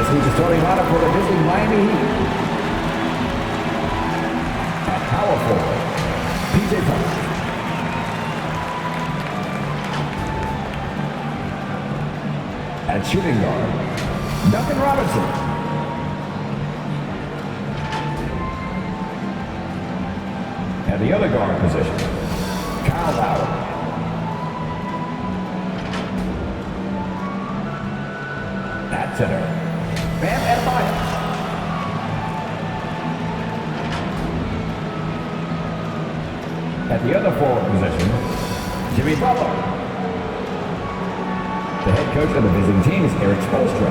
who's the starting lineup for the visiting Miami Heat. At power forward, PJ Tucker. At shooting guard, Duncan Robinson. At the other guard position, Kyle Lowry. At center, Bam Adebayo. At the other forward position, Jimmy Butler. The head coach of the visiting team is Eric Spoelstra.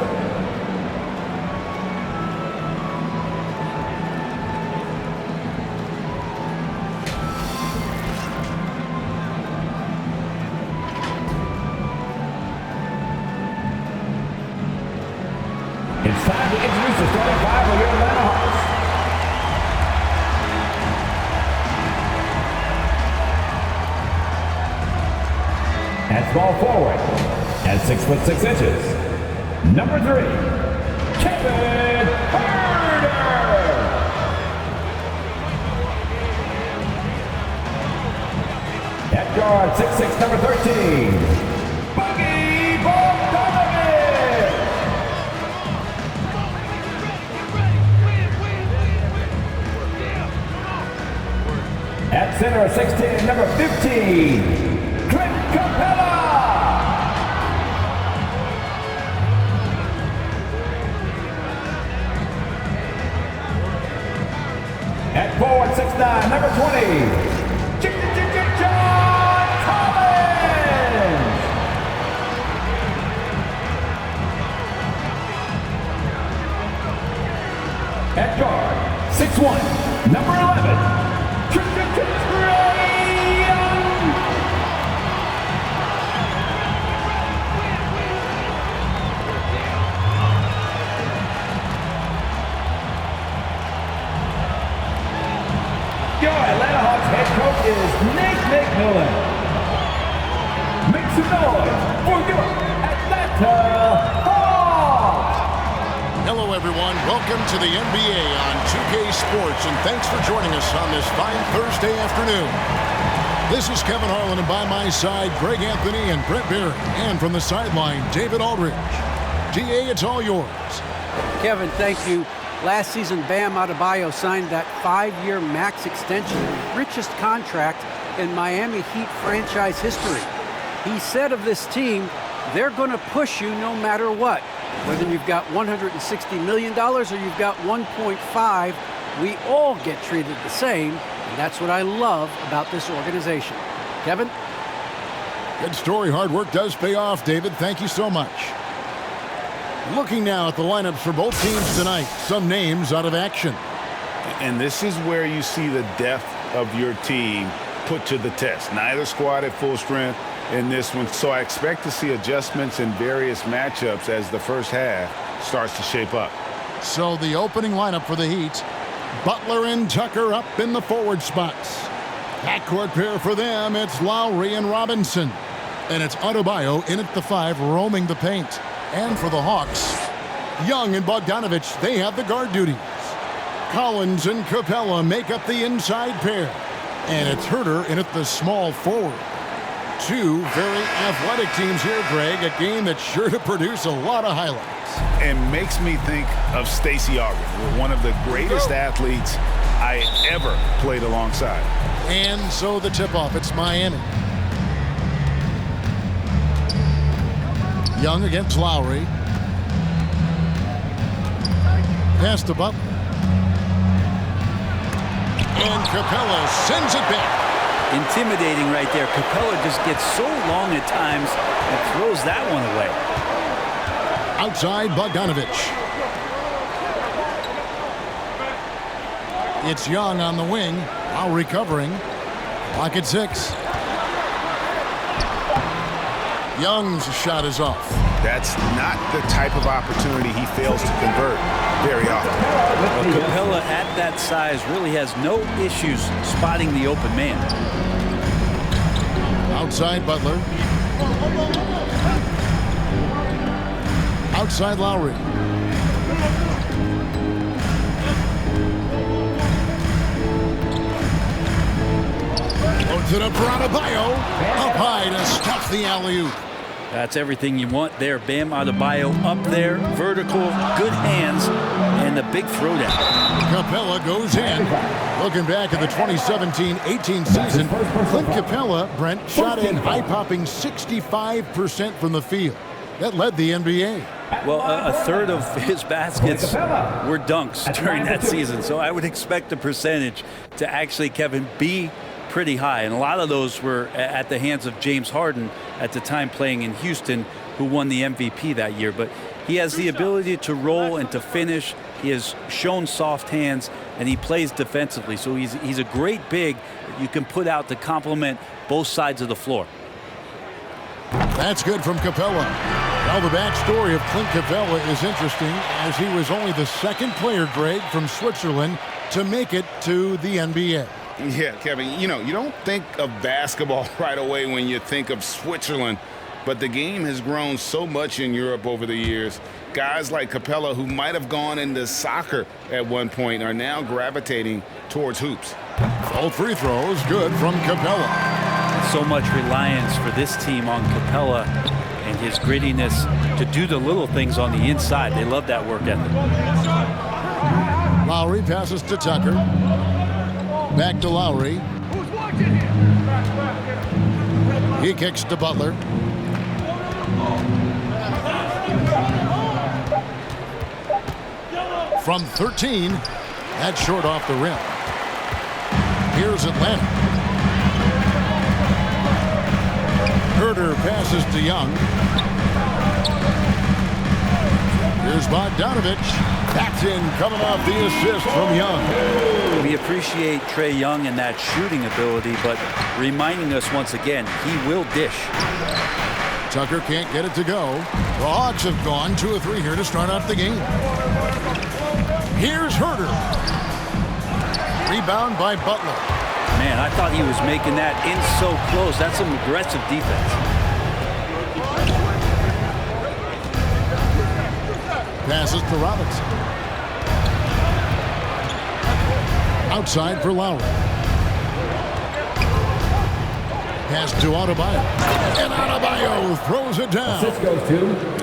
It's time to introduce the starting five for your Atlanta Hawks. At small forward, at 6'6", number 3, Kevin Huerter. At guard, 6'6", number 13, Boogie Bogdanovic. At center, 6'10", number 15, Clint Capella. At forward, 6'9", number 20, John Collins. At guard, 6'1", number 11, Your Atlanta Hawks head coach is Nick McMillan. Make some noise for your Atlanta Hawks! Hello, everyone. Welcome to the NBA on 2K Sports, and thanks for joining us on this fine Thursday afternoon. This is Kevin Harlan, and by my side, Greg Anthony and Brett Barry. And from the sideline, David Aldridge. DA, it's all yours. Kevin, thank you. Last season, Bam Adebayo signed that 5-year max extension, richest contract in Miami Heat franchise history. He said of this team, they're going to push you no matter what. Whether you've got $160 million or you've got 1.5, we all get treated the same, and that's what I love about this organization. Kevin? Good story. Hard work does pay off, David. Thank you so much. Looking now at the lineups for both teams tonight, some names out of action. And this is where you see the depth of your team put to the test. Neither squad at full strength in this one, so I expect to see adjustments in various matchups as the first half starts to shape up. So the opening lineup for the Heat, Butler and Tucker up in the forward spots. Backcourt pair for them, it's Lowry and Robinson. And it's Adebayo in at the 5, roaming the paint. And for the Hawks, Young and Bogdanovic, they have the guard duties. Collins and Capella make up the inside pair. And it's Huerter in at the small forward. Two very athletic teams here, Greg. A game that's sure to produce a lot of highlights. And makes me think of Stacey Augmon, one of the greatest athletes I ever played alongside. And so the tip-off, it's Miami. Young against Lowry. Pass to Butler. And Capella sends it back. Intimidating right there. Capella just gets so long at times and throws that one away. Outside Bogdanovic. It's Young on the wing. Lowry covering. Clock at 6. Young's shot is off. That's not the type of opportunity he fails to convert very often. Well, Capella at that size really has no issues spotting the open man. Outside Butler. Outside Lowry. Loads it up for Adebayo. Up high to stuff the alley-oop. That's everything you want there. Bam Adebayo up there, vertical, good hands, and a big throwdown. Capella goes in. Looking back at the 2017-18 season, Clint Capella, Brent, shot an eye-popping 65% from the field. That led the NBA. Well, a third of his baskets were dunks during that season, so I would expect the percentage to actually, Kevin, be pretty high. And a lot of those were at the hands of James Harden at the time playing in Houston, who won the MVP that year. But he has the ability to roll and to finish. He has shown soft hands, and he plays defensively. So he's a great big that you can put out to complement both sides of the floor. That's good from Capella. Well, the backstory of Clint Capella is interesting, as he was only the second player, Greg, from Switzerland to make it to the NBA. Yeah, Kevin, you don't think of basketball right away when you think of Switzerland, but the game has grown so much in Europe over the years. Guys like Capella, who might have gone into soccer at one point, are now gravitating towards hoops. All free throws good from Capella. So much reliance for this team on Capella and his grittiness to do the little things on the inside. They love that work ethic. Lowry passes to Tucker. Back to Lowry. He kicks to Butler. From 13, that's short off the rim. Here's Atlanta. Herter passes to Young. Here's Bogdanovich. That's in, coming off the assist from Young. We appreciate Trae Young and that shooting ability, but reminding us once again, he will dish. Tucker can't get it to go. The Hawks have gone 2 of 3 here to start off the game. Here's Herter. Rebound by Butler. Man, I thought he was making that in so close. That's some aggressive defense. Passes to Robinson. Outside for Lowry. Pass to Adebayo. And Adebayo throws it down.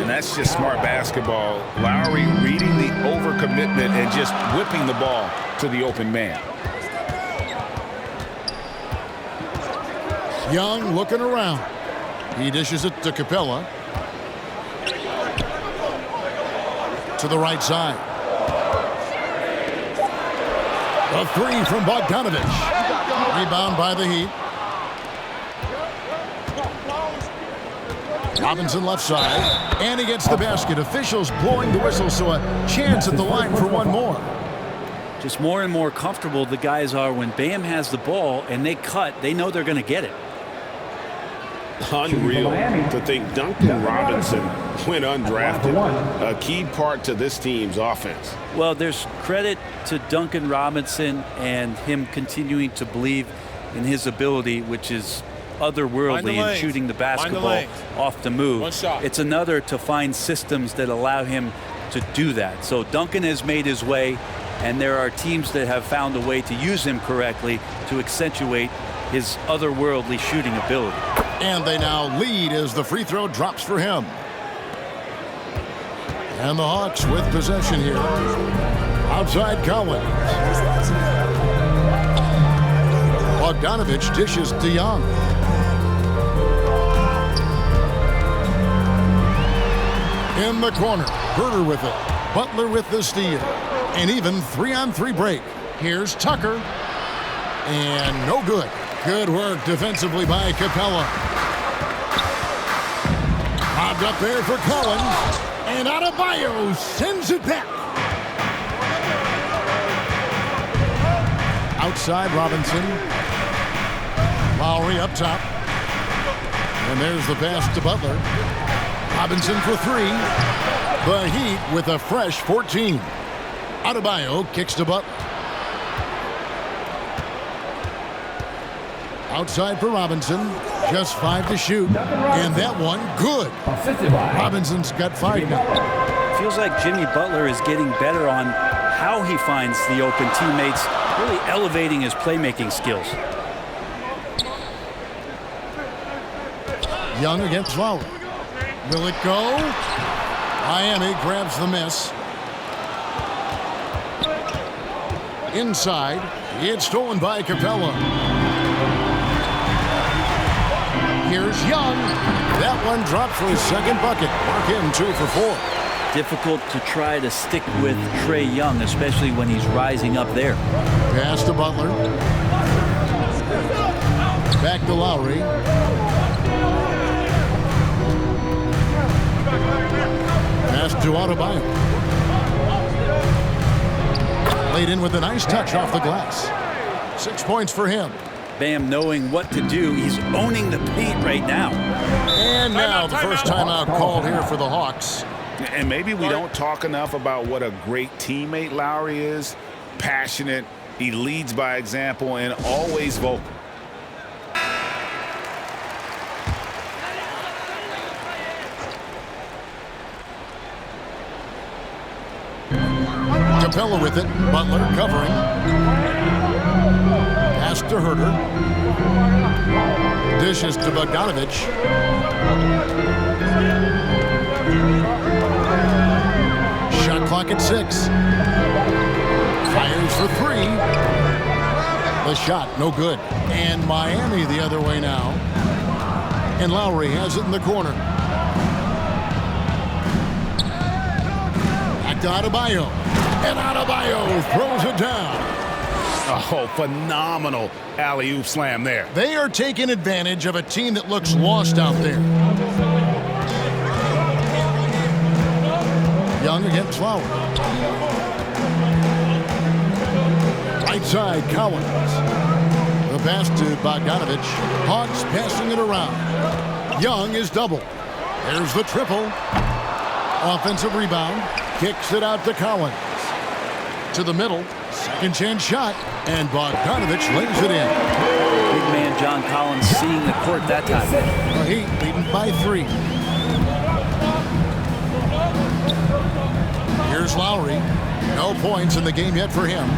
And that's just smart basketball. Lowry reading the overcommitment and just whipping the ball to the open man. Young looking around. He dishes it to Capella. To the right side. A 3 from Bogdanovich. Rebound by the Heat. Robinson left side. And he gets the basket. Officials blowing the whistle, so a chance at the line for one more. Just more and more comfortable the guys are when Bam has the ball and they cut. They know they're going to get it. Unreal to think Duncan Robinson went undrafted. A key part to this team's offense. Well, there's credit to Duncan Robinson and him continuing to believe in his ability, which is otherworldly in shooting the basketball off the move. It's another to find systems that allow him to do that. So Duncan has made his way, and there are teams that have found a way to use him correctly to accentuate his otherworldly shooting ability. And they now lead as the free throw drops for him. And the Hawks with possession here. Outside Collins. Bogdanovich dishes to Young. In the corner. Herter with it. Butler with the steal. An even 3-on-3 break. Here's Tucker. And no good. Good work defensively by Capella. Lobbed up there for Collins. And Adebayo sends it back. Outside Robinson. Lowry up top. And there's the pass to Butler. Robinson for 3. The Heat with a fresh 14. Adebayo kicks to Butler. Outside for Robinson. Just 5 to shoot. And that one good. Robinson's got 5 now. feels like Jimmy Butler is getting better on how he finds the open teammates, really elevating his playmaking skills. Young against Lowry. Will it go? Miami grabs the miss. Inside, it's stolen by Capella. Here's Young. That one dropped for his second bucket. Mark him 2 for 4. Difficult to try to stick with Trae Young, especially when he's rising up there. Pass to Butler. Back to Lowry. Pass to Adebayo. Played in with a nice touch off the glass. 6 points for him. Bam knowing what to do. He's owning the paint right now. And now the first timeout called here for the Hawks. And maybe we don't talk enough about what a great teammate Lowry is. Passionate, he leads by example, and always vocal. Capella with it. Butler covering. Pass to Herter. Dishes to Bogdanovich. Shot clock at 6. Fires for 3. The shot, no good. And Miami the other way now. And Lowry has it in the corner. Back to Adebayo. And Adebayo throws it down. Oh, phenomenal alley-oop slam there. They are taking advantage of a team that looks lost out there. Young against Lowry. Right side, Collins. The pass to Bogdanovich. Hawks passing it around. Young is double. There's the triple. Offensive rebound. Kicks it out to Collins. To the middle. Second chance shot. And Bogdanovich lays it in. Big man John Collins seeing the court that time. The Heat leading by 3. Here's Lowry. No points in the game yet for him.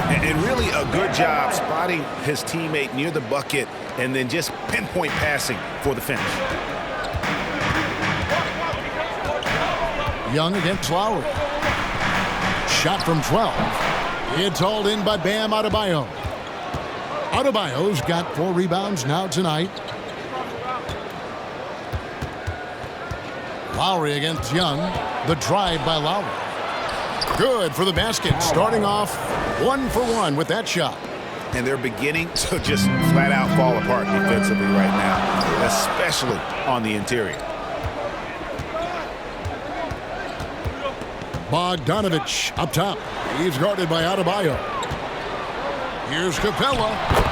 And really a good job spotting his teammate near the bucket and then just pinpoint passing for the finish. Young against Lowry. Shot from 12. It's hauled in by Bam Adebayo. Adebayo's got 4 rebounds now tonight. Lowry against Young. The drive by Lowry. Good for the basket. Starting off 1 for 1 with that shot. And they're beginning to just flat out fall apart defensively right now, especially on the interior. Bogdanovich up top. He's guarded by Adebayo. Here's Capella.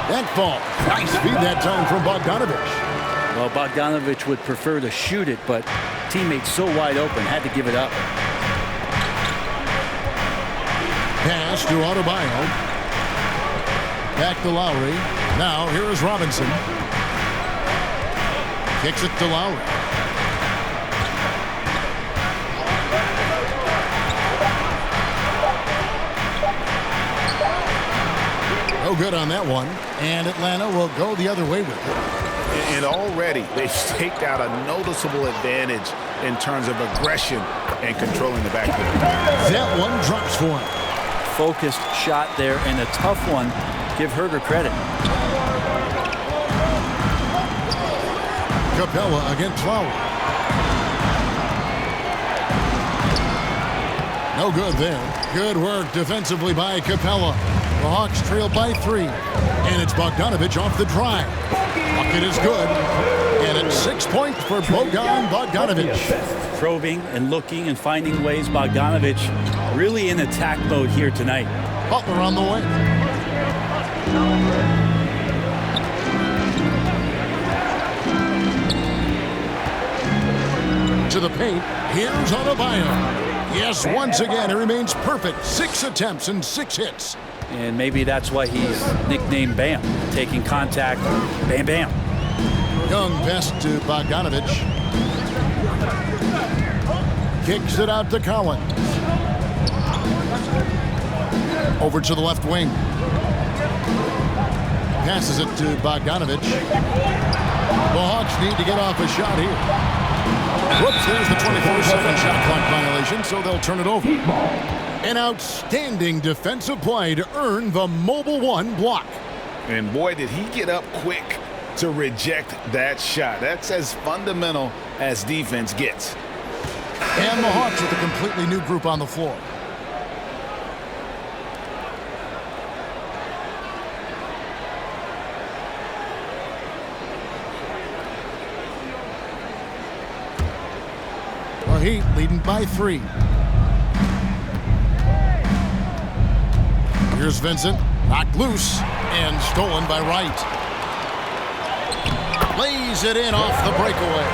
That fall. Nice feed that time from Bogdanovich. Well, Bogdanovich would prefer to shoot it, but teammates so wide open, had to give it up. Pass to Adebayo. Back to Lowry. Now here is Robinson. Kicks it to Lowry. No good on that one. And Atlanta will go the other way with it. And already they've staked out a noticeable advantage in terms of aggression and controlling the backcourt. That one drops for him. Focused shot there and a tough one. Give Herter credit. Capella against Lowry. No good there. Good work defensively by Capella. The Hawks trail by 3. And it's Bogdanovich off the drive. Bucket is good. And it's 6 points for Bogdanovich. Probing and looking and finding ways. Bogdanovich really in attack mode here tonight. Butler on the way. To the paint. Here's Adebayo. Yes, once again, he remains perfect. 6 attempts and 6 hits. And maybe that's why he's nicknamed Bam. Taking contact, bam, bam. Young pass to Bogdanovich. Kicks it out to Collins. Over to the left wing. Passes it to Bogdanovich. The Hawks need to get off a shot here. Whoops, there's the 24-second shot clock violation, so they'll turn it over. An outstanding defensive play to earn the Mobile One block. And boy, did he get up quick to reject that shot. That's as fundamental as defense gets. And the Hawks with a completely new group on the floor. The Heat leading by 3. Here's Vincent, knocked loose and stolen by Wright. Lays it in off the breakaway.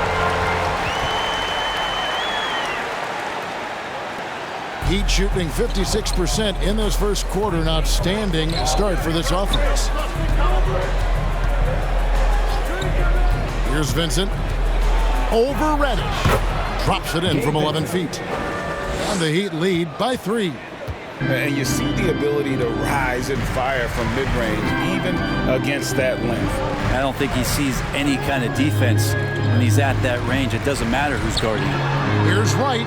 Heat shooting 56% in this first quarter. An outstanding start for this offense. Here's Vincent. Over Reddish. Drops it in from 11 feet. And the Heat lead by 3. And you see the ability to rise and fire from mid-range, even against that length. I don't think he sees any kind of defense when he's at that range. It doesn't matter who's guarding him. Here's Wright,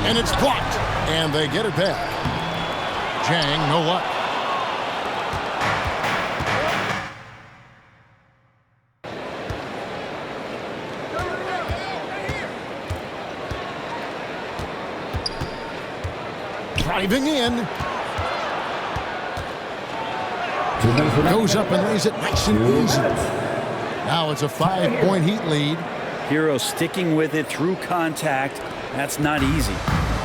and it's blocked, and they get it back. Jang, no luck. Driving in. Goes up and lays it nice and easy. Now it's a 5-point Heat lead. Hero sticking with it through contact. That's not easy.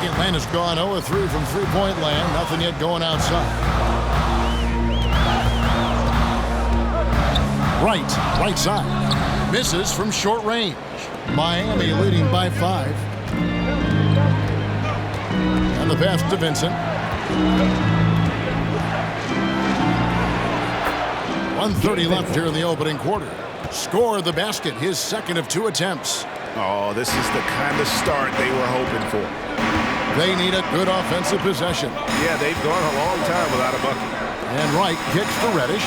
Atlanta's gone 0-3 from three-point land. Nothing yet going outside. Right side. Misses from short range. Miami leading by 5. And the pass to Vincent. 1:30 left here in the opening quarter. Scored the basket, his second of 2 attempts. Oh, this is the kind of start they were hoping for. They need a good offensive possession. Yeah, they've gone a long time without a bucket. And Wright kicks to Reddish.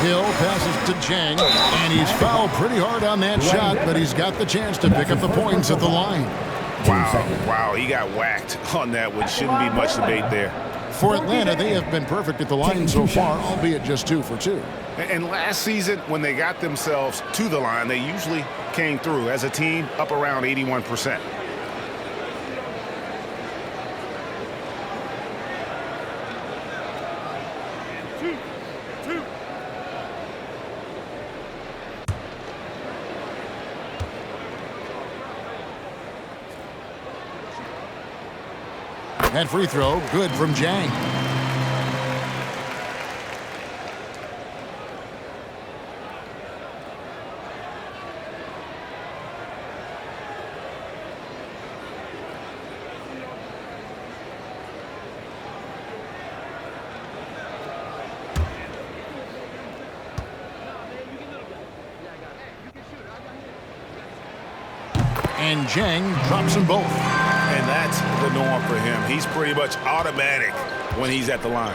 Hill passes to Jang, and he's fouled pretty hard on that shot, but he's got the chance to pick up the points at the line. Wow, he got whacked on that one. Shouldn't be much debate there. For Atlanta, they have been perfect at the line so far, albeit just 2 for 2. And last season, when they got themselves to the line, they usually came through as a team up around 81%. That free throw, good from Jang. And Jang drops them both. And that's the norm for him. He's pretty much automatic when he's at the line.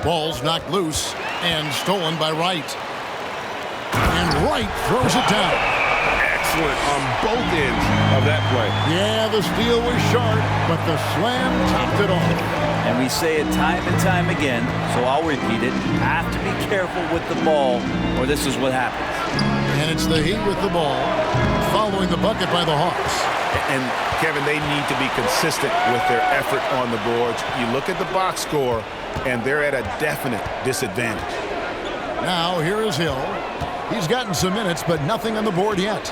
Ball's knocked loose and stolen by Wright. And Wright throws it down. Excellent on both ends of that play. Yeah, the steal was sharp, but the slam topped it off. And we say it time and time again, so I'll repeat it. Have to be careful with the ball, or this is what happens. And it's the Heat with the ball, following the bucket by the Hawks. And, Kevin, they need to be consistent with their effort on the boards. You look at the box score, and they're at a definite disadvantage. Now, here is Hill. He's gotten some minutes, but nothing on the board yet.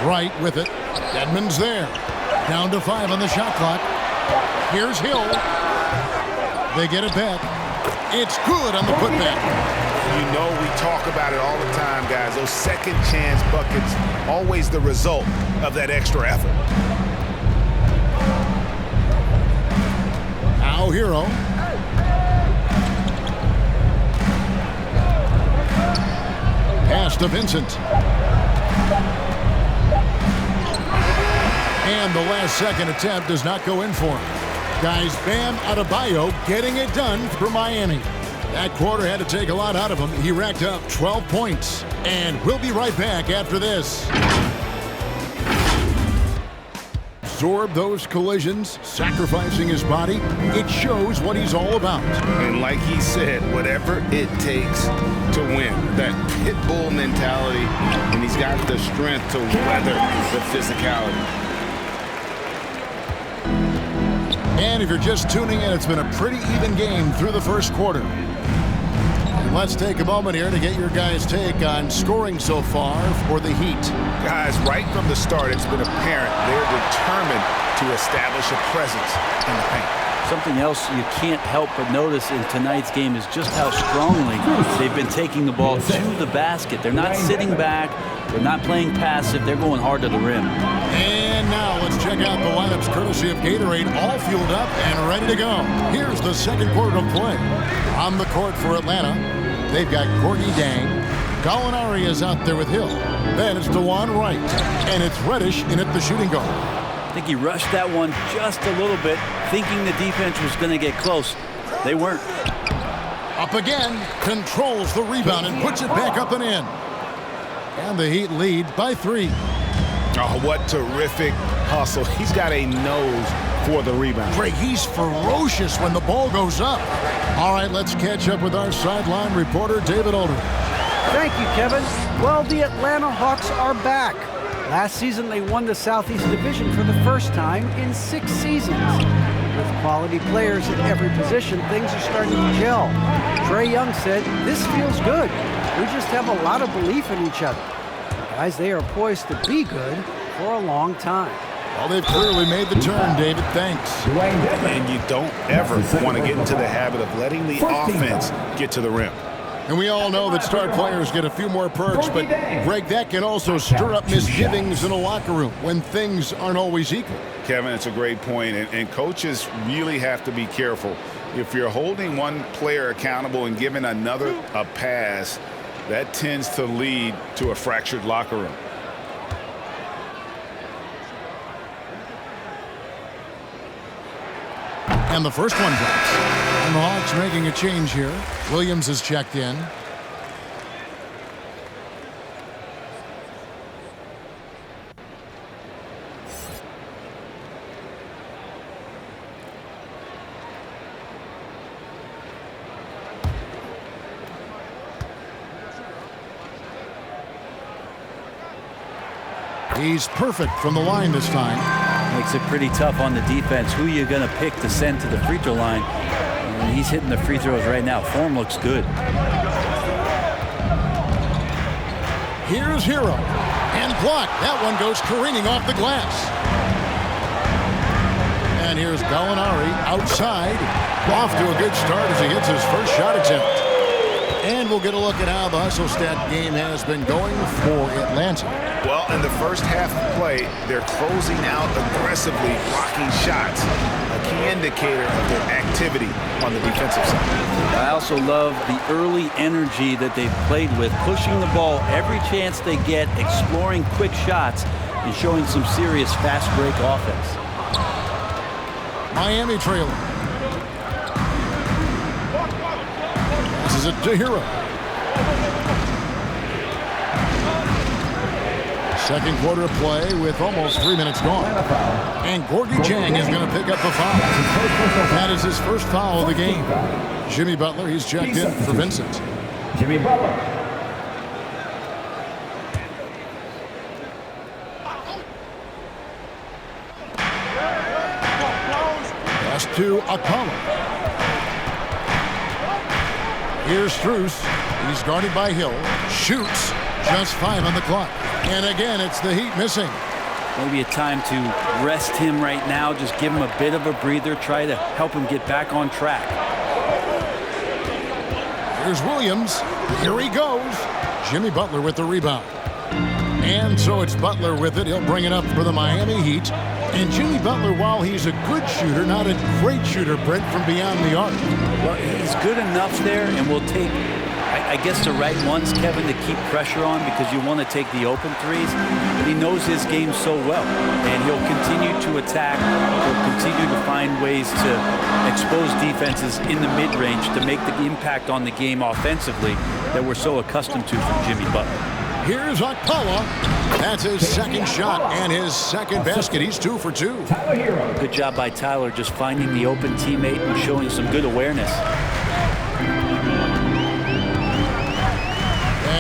Wright with it. Edmonds there. Down to 5 on the shot clock. Here's Hill. They get it back. It's good on the putback. You know we talk about it all the time, guys. Those second chance buckets, always the result of that extra effort. Now Hero. Pass Pass to Vincent. And the last-second attempt does not go in for him. Guys, Bam Adebayo getting it done for Miami. That quarter had to take a lot out of him. He racked up 12 points. And we'll be right back after this. Absorb those collisions, sacrificing his body. It shows what he's all about. And like he said, whatever it takes to win. That pit bull mentality, and he's got the strength to weather the physicality. And if you're just tuning in, it's been a pretty even game through the first quarter. And let's take a moment here to get your guys' take on scoring so far for the Heat. Guys, right from the start, it's been apparent they're determined to establish a presence in the paint. Something else you can't help but notice in tonight's game is just how strongly they've been taking the ball to the basket. They're not sitting back. They're not playing passive. They're going hard to the rim. And now let's check out the lineups courtesy of Gatorade, all fueled up and ready to go. Here's the second quarter of play. On the court for Atlanta, they've got Gorgie Dang. Gallinari is out there with Hill. Then it's DeJuan Wright. And it's Reddish in at the shooting guard. I think he rushed that one just a little bit, thinking the defense was going to get close. They weren't. Up again, controls the rebound and puts it back up and in. And the Heat lead by 3. Oh, what terrific hustle. He's got a nose for the rebound. Greg, he's ferocious when the ball goes up. All right, let's catch up with our sideline reporter, David Aldridge. Thank you, Kevin. Well, the Atlanta Hawks are back. Last season, they won the Southeast Division for the first time in 6 seasons. With quality players at every position, things are starting to gel. Trae Young said, "This feels good. We just have a lot of belief in each other." Guys, they are poised to be good for a long time. Well, they've clearly made the turn, David. Thanks. And you don't ever want to get into the habit of letting the offense get to the rim. And we all know that star players get a few more perks, but Greg, that can also stir up misgivings in a locker room when things aren't always equal. Kevin, it's a great point, and coaches really have to be careful. If you're holding one player accountable and giving another a pass, that tends to lead to a fractured locker room. And the first one drops. And the Hawks making a change here. Williams is checked in. He's perfect from the line this time. Makes it pretty tough on the defense. Who you're going to pick to send to the free throw line. And he's hitting the free throws right now. Form looks good. Here's Hero. And blocked. That one goes careening off the glass. And here's Gallinari outside. Off to a good start as he gets his first shot attempt. And we'll get a look at how the hustle stat game has been going for Atlanta. Well, in the first half of play, they're closing out aggressively, blocking shots, a key indicator of their activity on the defensive side. I also love the early energy that they've played with, pushing the ball every chance they get, exploring quick shots, and showing some serious fast break offense. Miami trailing. This is it to Hero. Second quarter of play with almost 3 minutes gone. And Gorgie Jang is going to pick up the foul. That is his first foul of the game. Jimmy Butler, he's checked in for Vincent. Jimmy Butler. Pass to Akala. Here's Strus. He's guarded by Hill. Shoots. Just 5 on the clock. And again, it's the Heat missing. Maybe a time to rest him right now. Just give him a bit of a breather. Try to help him get back on track. Here's Williams. Here he goes. Jimmy Butler with the rebound. And so it's Butler with it. He'll bring it up for the Miami Heat. And Jimmy Butler, while he's a good shooter, not a great shooter, Brent, from beyond the arc. Well, he's good enough there, and will take I guess the right ones, Kevin, to keep pressure on because you want to take the open threes. But he knows his game so well, and he'll continue to attack. He'll continue to find ways to expose defenses in the mid-range to make the impact on the game offensively that we're so accustomed to from Jimmy Butler. Here's Okpala. That's his second shot and his second basket. He's 2 for 2. Good job by Tyler just finding the open teammate and showing some good awareness.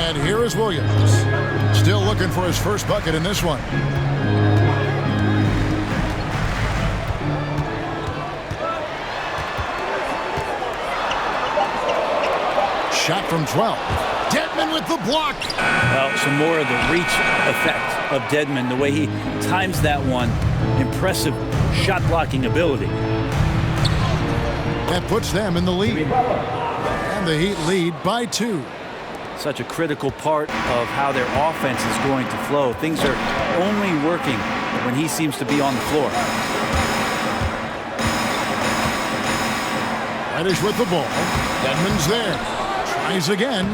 And here is Williams. Still looking for his first bucket in this one. Shot from 12. Dedmon with the block. Well, some more of the reach effect of Dedmon, the way he times that one. Impressive shot blocking ability. That puts them in the lead. And the Heat lead by 2. Such a critical part of how their offense is going to flow. Things are only working when he seems to be on the floor. Reddish with the ball. Dedmon's there. Tries again.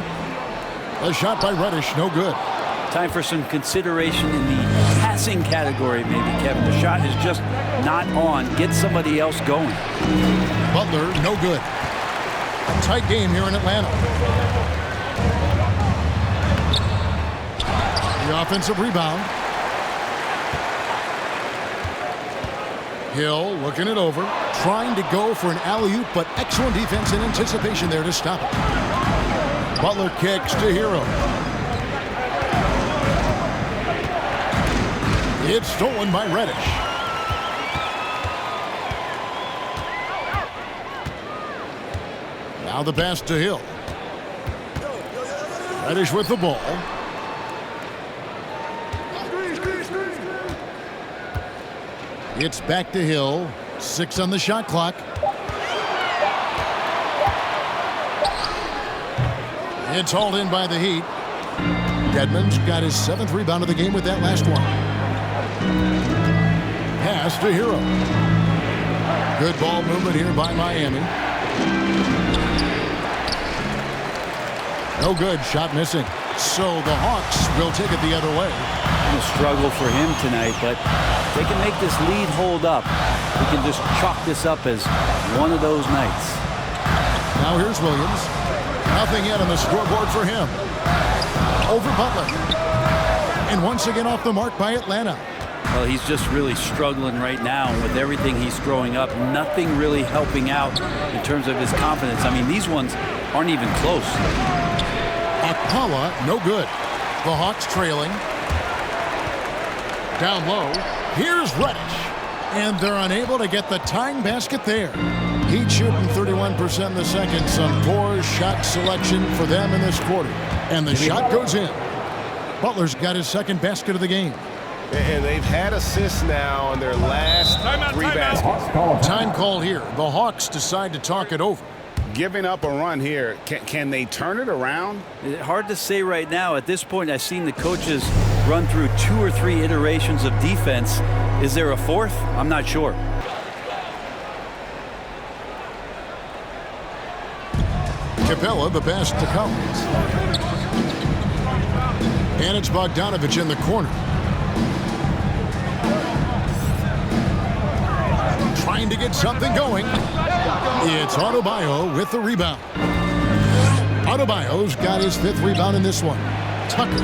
A shot by Reddish, no good. Time for some consideration in the passing category, maybe, Kevin. The shot is just not on. Get somebody else going. Butler, no good. A tight game here in Atlanta. The offensive rebound. Hill looking it over. Trying to go for an alley-oop, but excellent defense and anticipation there to stop it. Butler kicks to Hero. It's stolen by Reddish. Now the pass to Hill. Reddish with the ball. It's back to Hill. 6 on the shot clock. It's hauled in by the Heat. Dedmon's got his 7th rebound of the game with that last one. Pass to Hero. Good ball movement here by Miami. No good. Shot missing. So the Hawks will take it the other way. A struggle for him tonight, but if they can make this lead hold up, we can just chalk this up as one of those nights. Now here's Williams. Nothing yet on the scoreboard for him. Over Butler. And once again off the mark by Atlanta. Well, he's just really struggling right now with everything he's throwing up. Nothing really helping out in terms of his confidence. I mean, these ones aren't even close. Okpala, no good. The Hawks trailing. Down low. Here's Reddish. And they're unable to get the tying basket there. Heat shooting 31% in the second. Some poor shot selection for them in this quarter. And the shot goes in. Butler's got his second basket of the game. And they've had assists now on their last 3 baskets. Time call here. The Hawks decide to talk it over. Giving up a run here. Can they turn it around? Hard to say right now. At this point, I've seen the coaches run through 2 or 3 iterations of defense. Is there a 4th? I'm not sure. Capella, the pass to Collins. And it's Bogdanovich in the corner. Trying to get something going. It's Adebayo with the rebound. Adebayo's got his 5th rebound in this one. Tucker.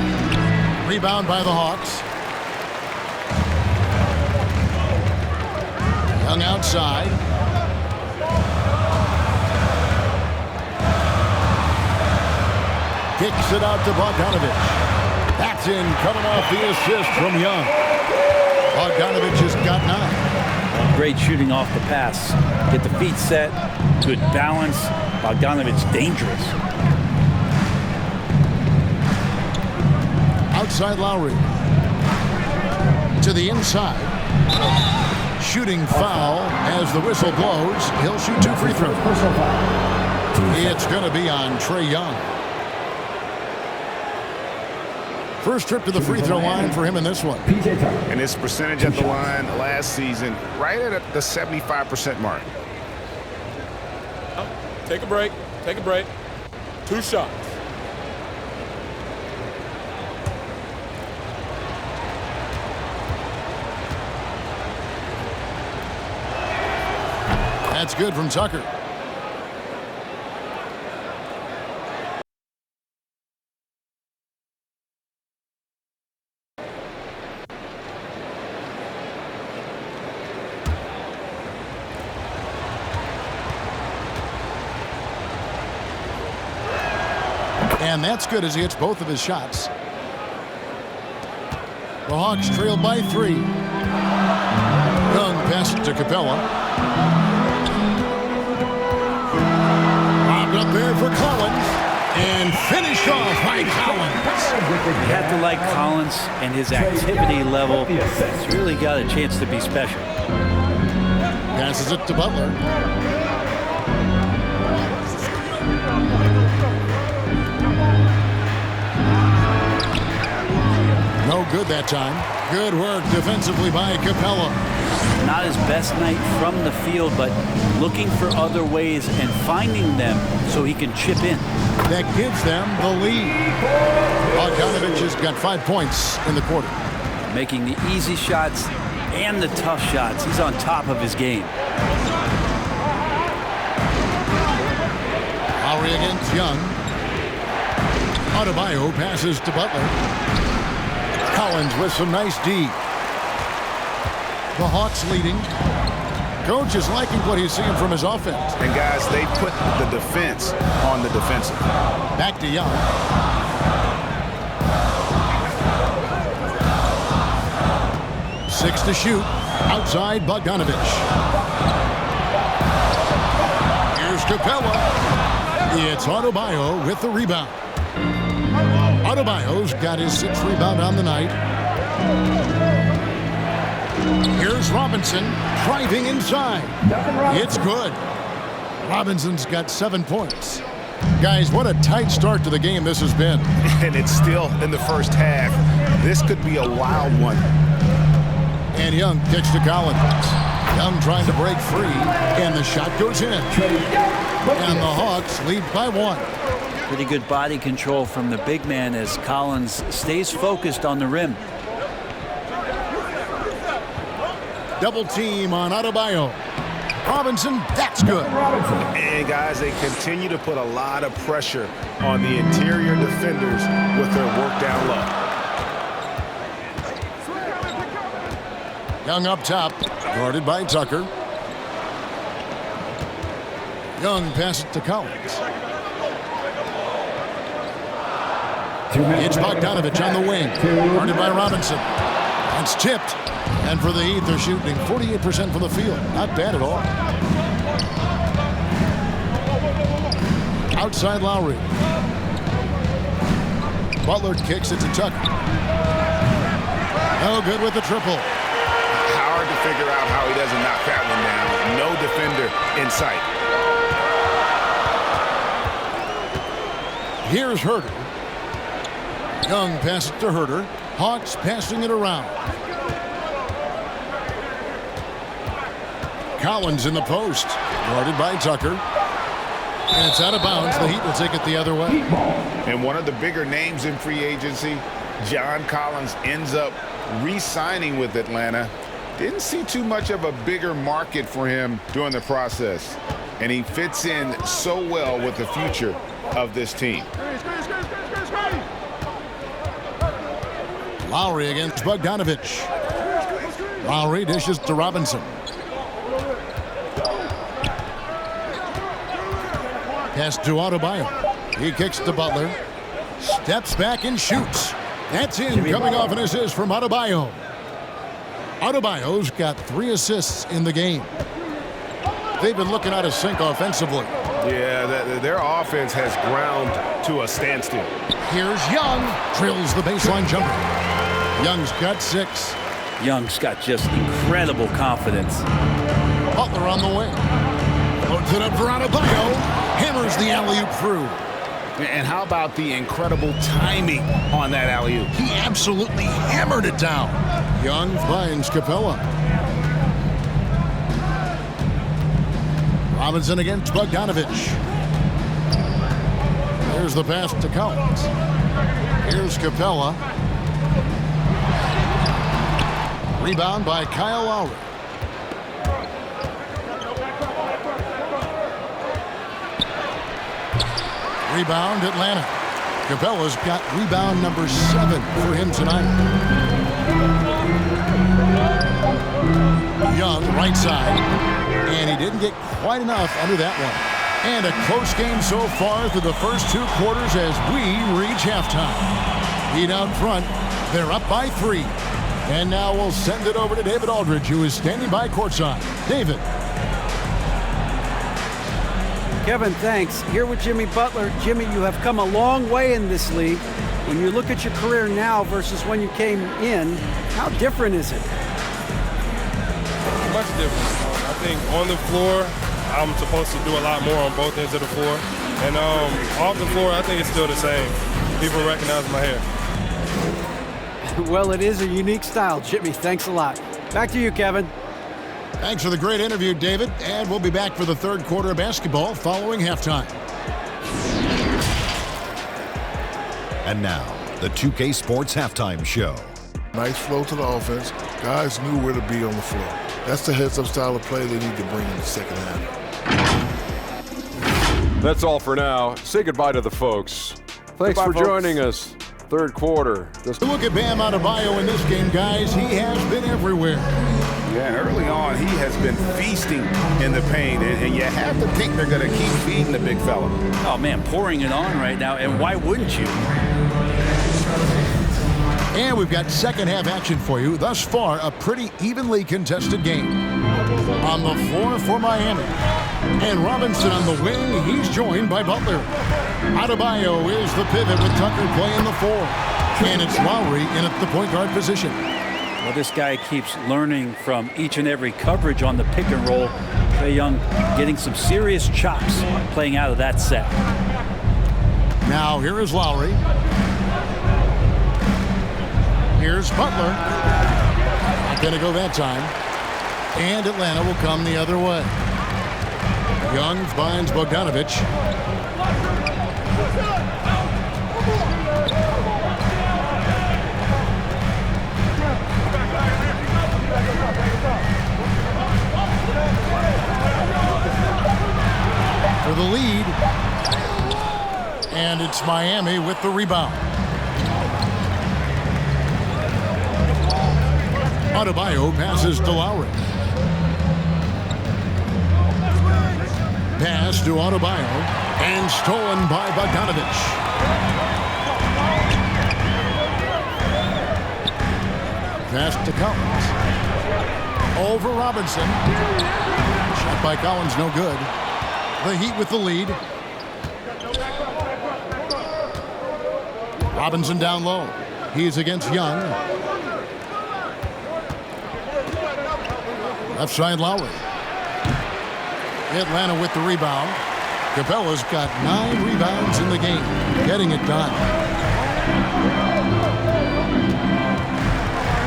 Rebound by the Hawks. Young outside. Kicks it out to Bogdanovich. That's in, coming off the assist from Young. Bogdanovich has got 9. Great shooting off the pass. Get the feet set. Good balance. Bogdanovich dangerous. Outside Lowry. To the inside. Shooting foul as the whistle blows. He'll shoot 2 free throws. It's going to be on Trae Young. First trip to the free throw line for him in this one. And his percentage at the line last season, right at the 75% mark. Take a break. Take a break. 2 shots. That's good from Tucker. And that's good as he hits both of his shots. The Hawks trail by 3. Young passes to Capella. Lobbed up there for Collins. And finished off by Collins. You have to like Collins and his activity level. He's really got a chance to be special. Passes it to Butler. No good that time. Good work defensively by Capella. Not his best night from the field, but looking for other ways and finding them so he can chip in. That gives them the lead. Bogdanovich has got 5 points in the quarter. Making the easy shots and the tough shots. He's on top of his game. Lowry against Young. Adebayo passes to Butler. Collins with some nice D. The Hawks leading. Coach is liking what he's seeing from his offense. And guys, they put the defense on the defensive. Back to Young. Six to shoot. Outside Bogdanovich. Here's Capella. It's Adebayo with the rebound. Adebayo's got his 6th rebound on the night. Here's Robinson driving inside. It's good. Robinson's got 7 points. Guys, what a tight start to the game this has been. And it's still in the first half. This could be a wild one. And Young kicks to Collins. Young trying to break free, and the shot goes in. And the Hawks lead by 1. Pretty good body control from the big man as Collins stays focused on the rim. Double team on Adebayo. Robinson, that's good. And guys, they continue to put a lot of pressure on the interior defenders with their work down low. Young up top, guarded by Tucker. Young passes to Collins. It's Bogdanovich on the wing, guarded by Robinson. It's tipped. And for the Heat, they're shooting 48% from the field. Not bad at all. Outside Lowry. Butler kicks it to Tucker. No good with the triple. Hard to figure out how he doesn't knock that one down. No defender in sight. Here's Herter. Young passes to Herter. Hawks passing it around. Collins in the post, guarded by Tucker. And it's out of bounds. The Heat will take it the other way. And one of the bigger names in free agency, John Collins, ends up re-signing with Atlanta. Didn't see too much of a bigger market for him during the process. And he fits in so well with the future of this team. Lowry against Bogdanovich. Lowry dishes to Robinson. Pass to Adebayo. He kicks to Butler. Steps back and shoots. That's in, coming off an assist from Adebayo. Adebayo's got 3 assists in the game. They've been looking out of sync offensively. Yeah, their offense has ground to a standstill. Here's Young. Drills the baseline jumper. Young's got 6. Young's got just incredible confidence. Butler on the wing. Loads it up for Adebayo. Hammers the alley-oop through. And how about the incredible timing on that alley-oop? He absolutely hammered it down. Young finds Capella. Robinson against Bogdanovich. There's the pass to Collins. Here's Capella. Rebound by Kyle Lowry. Rebound, Atlanta. Capella's got rebound number 7 for him tonight. Young, right side. And he didn't get quite enough under that one. And a close game so far through the first 2 quarters as we reach halftime. Heat out front. They're up by 3. And now we'll send it over to David Aldridge, who is standing by courtside. David. Kevin, thanks. Here with Jimmy Butler. Jimmy, you have come a long way in this league. When you look at your career now versus when you came in, how different is it? Much different. I think on the floor, I'm supposed to do a lot more on both ends of the floor. And off the floor, I think it's still the same. People recognize my hair. Well, it is a unique style, Jimmy. Thanks a lot. Back to you, Kevin. Thanks for the great interview, David. And we'll be back for the third quarter of basketball following halftime. And now, the 2K Sports Halftime Show. Nice flow to the offense. Guys knew where to be on the floor. That's the heads-up style of play they need to bring in the second half. That's all for now. Say goodbye to the folks. Thanks for joining us. Third quarter. Look at Bam Adebayo in this game, guys. He has been everywhere. Yeah, and early on, he has been feasting in the paint, and you have to think they're going to keep feeding the big fella. Oh, man, pouring it on right now, and why wouldn't you? And we've got second half action for you. Thus far, a pretty evenly contested game. On the floor for Miami. And Robinson on the wing. He's joined by Butler. Adebayo is the pivot with Tucker playing the 4. And it's Lowry in at the point guard position. Well, this guy keeps learning from each and every coverage on the pick and roll. Trae Young getting some serious chops playing out of that set. Now here is Lowry. Here's Butler. Not going to go that time. And Atlanta will come the other way. Young finds Bogdanovic. For the lead. And it's Miami with the rebound. Adebayo passes to Lowry. Pass to Adebayo and stolen by Bogdanovic. Pass to Collins. Over Robinson. Shot by Collins, no good. The Heat with the lead. Robinson down low. He's against Young. Left side Lowry. Atlanta with the rebound. Capella's got 9 rebounds in the game. Getting it done.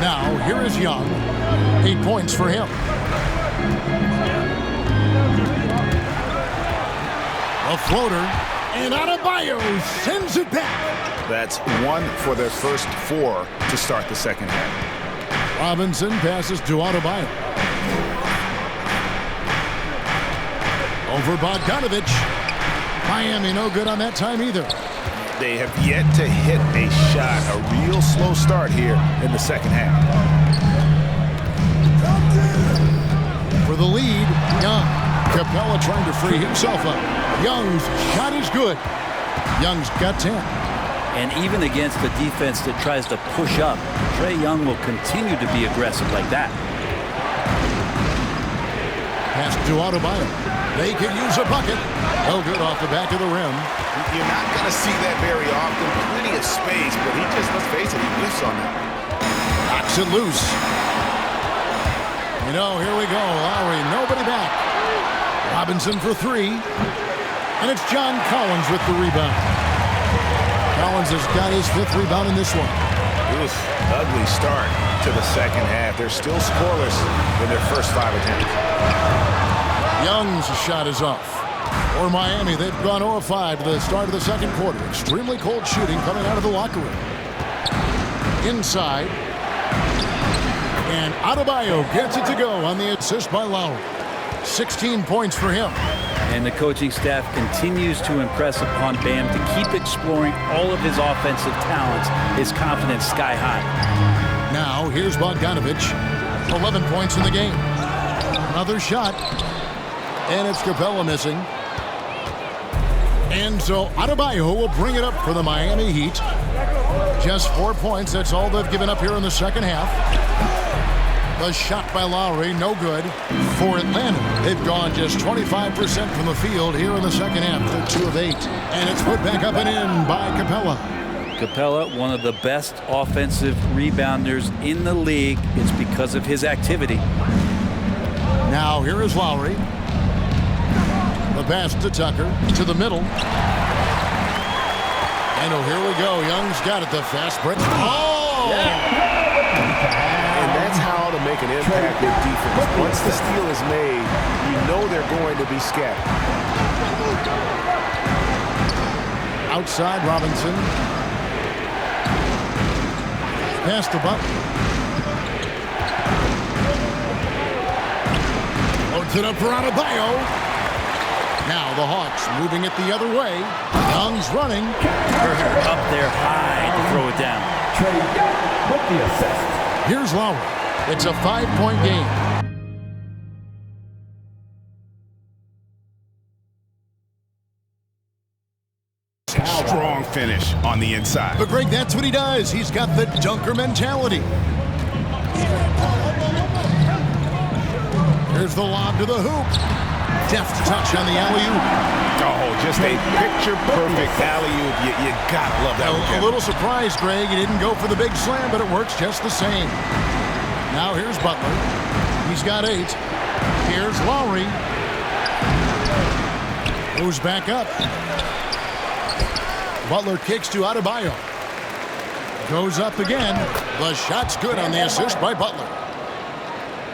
Now, here is Young. 8 points for him. A floater. And Adebayo sends it back. That's 1 for their first 4 to start the second half. Robinson passes to Adebayo. Over Bogdanovic. Miami no good on that time either. They have yet to hit a shot, a real slow start here in the second half. For the lead, Young. Capella trying to free himself up. Young's shot is good. Young's got 10. And even against the defense that tries to push up, Trae Young will continue to be aggressive like that. Pass to Adebayo. They could use a bucket. No good off the back of the rim. You're not going to see that very often. Plenty of space, but he just, let's face it, he whiffs on that. Knocks it loose. You know, here we go. Lowry, nobody back. Robinson for 3. And it's John Collins with the rebound. Collins has got his 5th rebound in this one. It was an ugly start to the second half. They're still scoreless in their first 5 attempts. Young's shot is off. For Miami, they've gone 0 of 5 to the start of the second quarter. Extremely cold shooting coming out of the locker room. Inside. And Adebayo gets it to go on the assist by Lowry. 16 points for him. And the coaching staff continues to impress upon Bam to keep exploring all of his offensive talents, his confidence sky high. Now, here's Bogdanovich. 11 points in the game. Another shot. And it's Capella missing. And so Adebayo will bring it up for the Miami Heat. Just 4 points. That's all they've given up here in the second half. The shot by Lowry, no good. For Atlanta, they've gone just 25% from the field here in the second half. They're 2 of 8. And it's put back up and in by Capella. Capella, one of the best offensive rebounders in the league. It's because of his activity. Now here is Lowry. The pass to Tucker, to the middle. And oh, here we go. Young's got it, the fast break. Oh! And that's how to make an impact with defense. Once the steal is made, you know they're going to be scattered. Outside Robinson. Pass to Butler. Loads it up for Adebayo. Now the Hawks moving it the other way. Young's running. Up there high to throw it down. Trey Young with the assist. Here's Lowry. It's a 5-point game. Strong finish on the inside. But Greg, that's what he does. He's got the dunker mentality. Here's the lob to the hoop. Deft touch on the alley-oop. Oh, just a picture-perfect alley-oop. You gotta love that one. A little surprised, Greg. He didn't go for the big slam, but it works just the same. Now here's Butler. He's got 8. Here's Lowry. Moves back up. Butler kicks to Adebayo. Goes up again. The shot's good on the assist by Butler.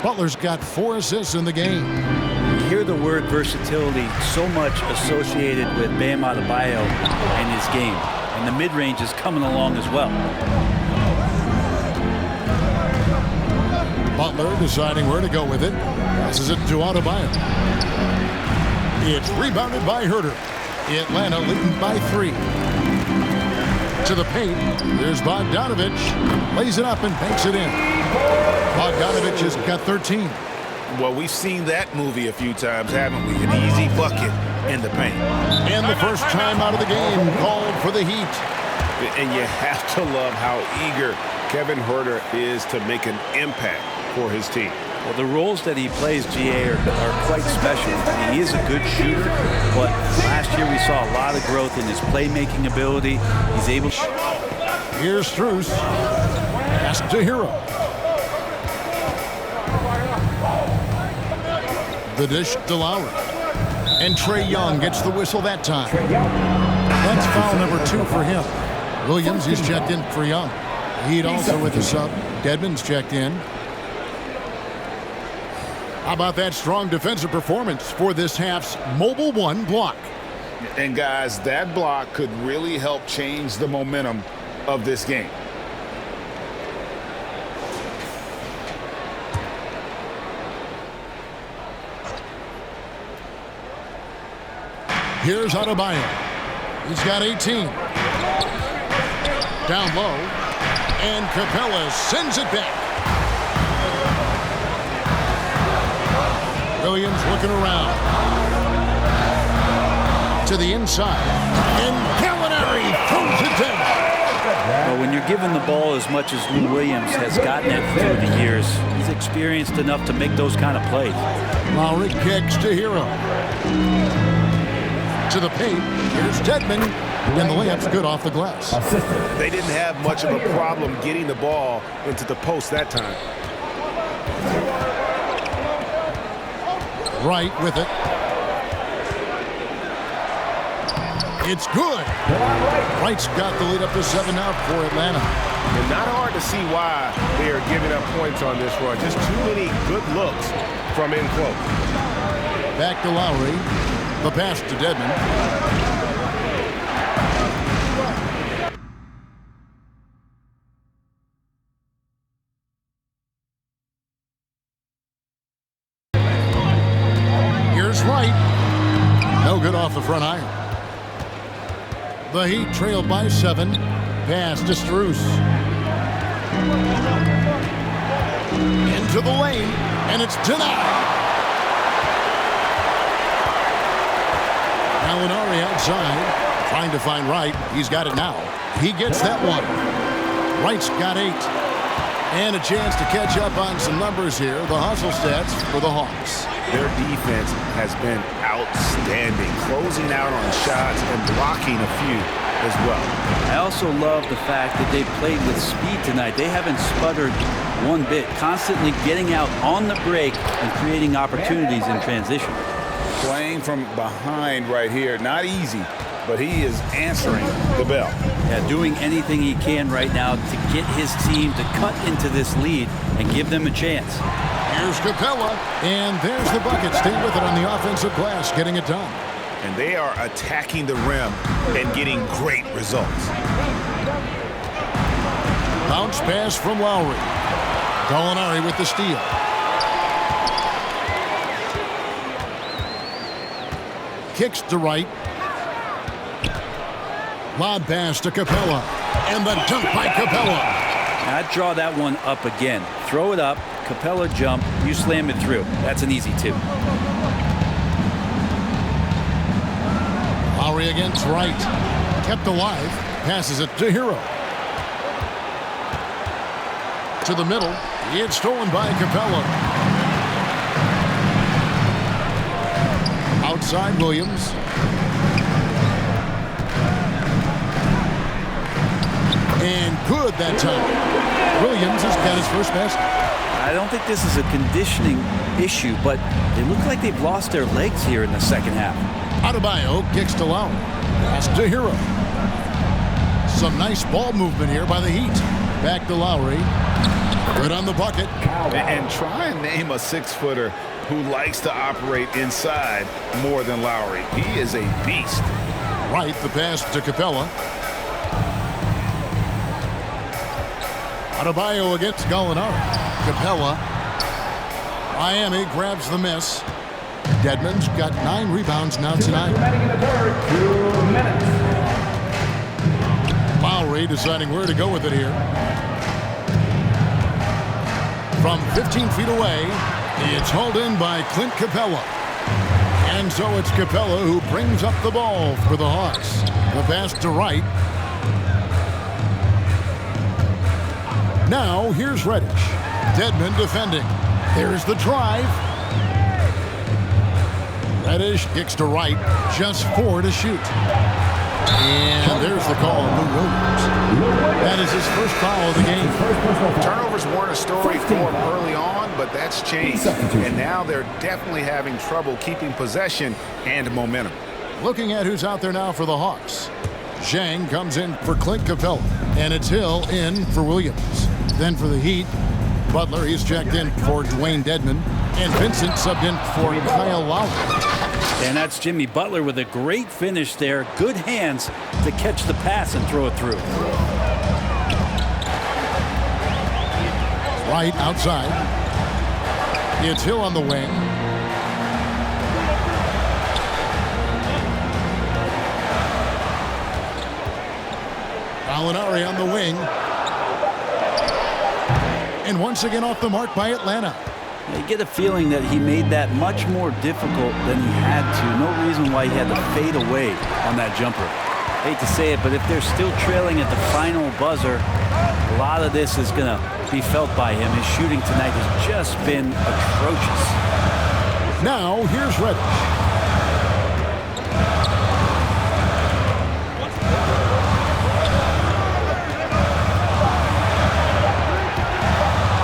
Butler's got 4 assists in the game. You hear the word versatility so much associated with Bam Adebayo and his game. And the mid-range is coming along as well. Butler deciding where to go with it. Passes it to Adebayo. It's rebounded by Herter. Atlanta leading by 3. To the paint. There's Bogdanovich. Lays it up and banks it in. Bogdanovich has got 13. Well, we've seen that movie a few times, haven't we? An easy bucket in the paint. And the first time out of the game called for the Heat. And you have to love how eager Kevin Herter is to make an impact for his team. Well, the roles that he plays, GA, are quite special. I mean, he is a good shooter, but last year we saw a lot of growth in his playmaking ability. He's able. Here's Strus. Pass to Hero. The dish to Lowry. And Trey Young gets the whistle that time. That's foul number 2 for him. Williams is checked in for Young. Heat also with the sub. Dedmon's checked in. How about that strong defensive performance for this half's Mobile 1 block? And guys, that block could really help change the momentum of this game. Here's Adebayo. He's got 18. Down low. And Capella sends it back. Williams looking around. To the inside. And Gallinari throws it down. Well, when you're given the ball as much as Lou Williams has gotten it through the years, he's experienced enough to make those kind of plays. Lowry kicks to Hero. To the paint. Here's Dedmon. And the layup's good off the glass. They didn't have much of a problem getting the ball into the post that time. Wright with it. It's good. Wright's got the lead up to 7 now for Atlanta. And not hard to see why they are giving up points on this run. Just too many good looks from in close. Back to Lowry. The pass to Dedmon. Here's Wright. The Heat trail by 7. Pass to Strus. Into the lane, and it's denied. Gallinari outside, trying to find Wright. He's got it now. He gets that one. Wright's got 8. And a chance to catch up on some numbers here. The hustle stats for the Hawks. Their defense has been outstanding, closing out on shots and blocking a few as well. I also love the fact that they played with speed tonight. They haven't sputtered one bit, constantly getting out on the break and creating opportunities in transition. Playing from behind right here, not easy, but he is answering the bell. Yeah, doing anything he can right now to get his team to cut into this lead and give them a chance. Here's Capella, and there's the bucket. Stay with it on the offensive glass, getting it done. And they are attacking the rim and getting great results. Bounce pass from Lowry. Gallinari with the steal. Kicks to Wright. Lob pass to Capella. And the dunk by Capella. I'd draw that one up again. Throw it up, Capella jump, you slam it through. That's an easy 2. Lowry against Wright. Kept alive. Passes it to Hero. To the middle. It's stolen by Capella. Outside Williams. And good that time. Williams has got his first basket. I don't think this is a conditioning issue, but they look like they've lost their legs here in the second half. Adebayo kicks to Lowry. Pass to Hero. Some nice ball movement here by the Heat. Back to Lowry. Good on the bucket. And try and name a 6-footer who likes to operate inside more than Lowry. He is a beast. Right, the pass to Capella. Adebayo against Gallinari. Capella. Miami grabs the miss. Dedmon's got 9 rebounds now tonight. Lowry deciding where to go with it here. From 15 feet away, it's hauled in by Clint Capella. And so it's Capella who brings up the ball for the Hawks. The pass to Wright. Now here's Reddish. Dedmon defending. There's the drive. Reddish kicks to Wright. Just 4 to shoot. And there's the call on Lou Williams. That is his first foul of the game. Turnovers weren't a story for him early on, but that's changed. And now they're definitely having trouble keeping possession and momentum. Looking at who's out there now for the Hawks. Zhang comes in for Clint Capella. And it's Hill in for Williams. Then for the Heat, Butler, he's checked in for Dwayne Dedmon. And Vincent subbed in for Kyle Lowry. And that's Jimmy Butler with a great finish there. Good hands to catch the pass and throw it through. Right outside. It's Hill on the wing. Gallinari on the wing. And once again off the mark by Atlanta. You get a feeling that he made that much more difficult than he had to. No reason why he had to fade away on that jumper. Hate to say it, but if they're still trailing at the final buzzer, a lot of this is going to be felt by him. His shooting tonight has just been atrocious. Now, here's Reddish.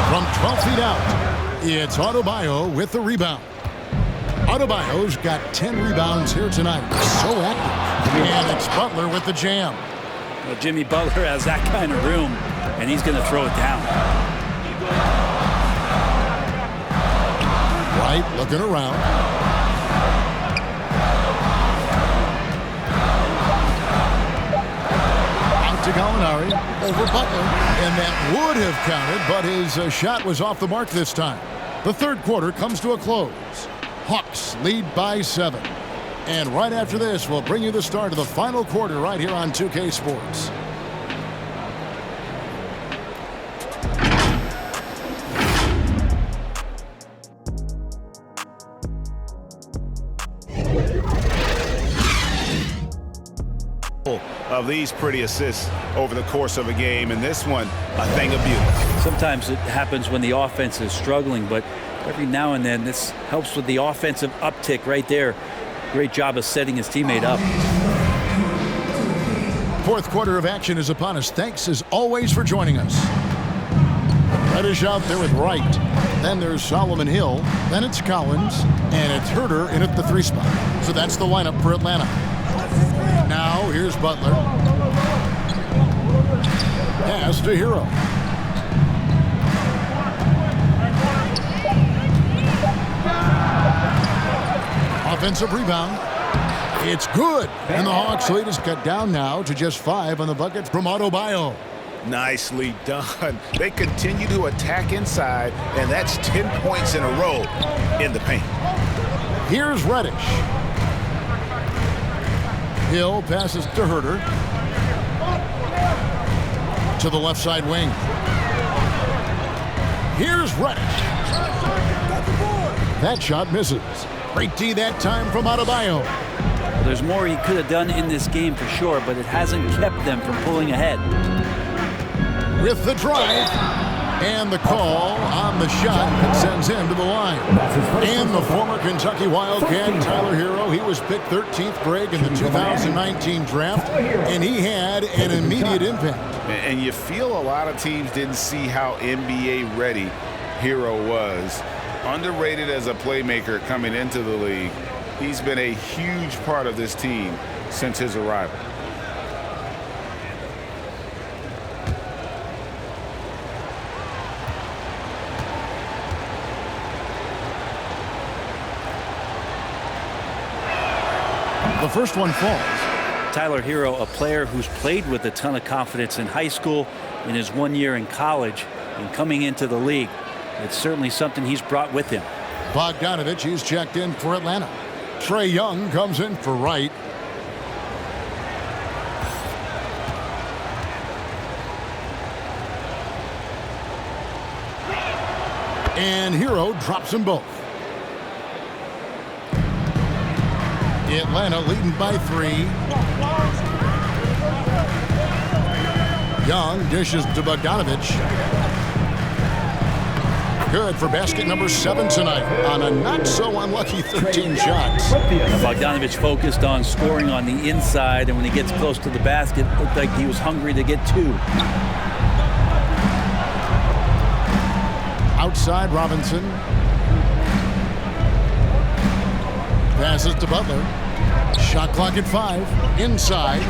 From 12 feet out, it's Adebayo with the rebound. Adebayo's got 10 rebounds here tonight. So active. And it's Butler with the jam. Well, Jimmy Butler has that kind of room, and he's going to throw it down. Right, looking around. Out to Gallinari, over Butler. And that would have counted, but his shot was off the mark this time. The third quarter comes to a close. Hawks lead by 7. And right after this, we'll bring you the start of the final quarter right here on 2K Sports. Of these pretty assists over the course of a game, and this one, a thing of beauty. Sometimes it happens when the offense is struggling, but every now and then this helps with the offensive uptick right there. Great job of setting his teammate up. Fourth quarter of action is upon us. Thanks as always for joining us. Reddish out there with Wright. Then there's Solomon Hill. Then it's Collins. And it's Herter in at the 3 spot. So that's the lineup for Atlanta. Now here's Butler. Pass to Hero. Offensive rebound. It's good. And the Hawks lead is cut down now to just 5 on the bucket from Adebayo. Nicely done. They continue to attack inside, and that's 10 points in a row in the paint. Here's Reddish. Hill passes to Herter. To the left side wing. Here's Reddish. That shot misses. Great D that time from Adebayo. Well, there's more he could have done in this game for sure, but it hasn't kept them from pulling ahead. With the drive. And the call on the shot that sends him to the line. And the former Kentucky Wildcat, Tyler Hero, he was picked 13th grade in the 2019 draft, and he had an immediate impact. And you feel a lot of teams didn't see how NBA ready Hero was. Underrated as a playmaker coming into the league. He's been a huge part of this team since his arrival. The first one falls. Tyler Hero, a player who's played with a ton of confidence in high school, in his 1 year in college, and coming into the league. It's certainly something he's brought with him. Bogdanovich, he's checked in for Atlanta. Trae Young comes in for Wright. And Hero drops them both. Atlanta leading by 3. Young dishes to Bogdanovich. Good for basket number 7 tonight on a not-so-unlucky 13 shots. Bogdanovich focused on scoring on the inside, and when he gets close to the basket, it looked like he was hungry to get 2. Outside, Robinson. Passes to Butler. Shot clock at 5. Inside.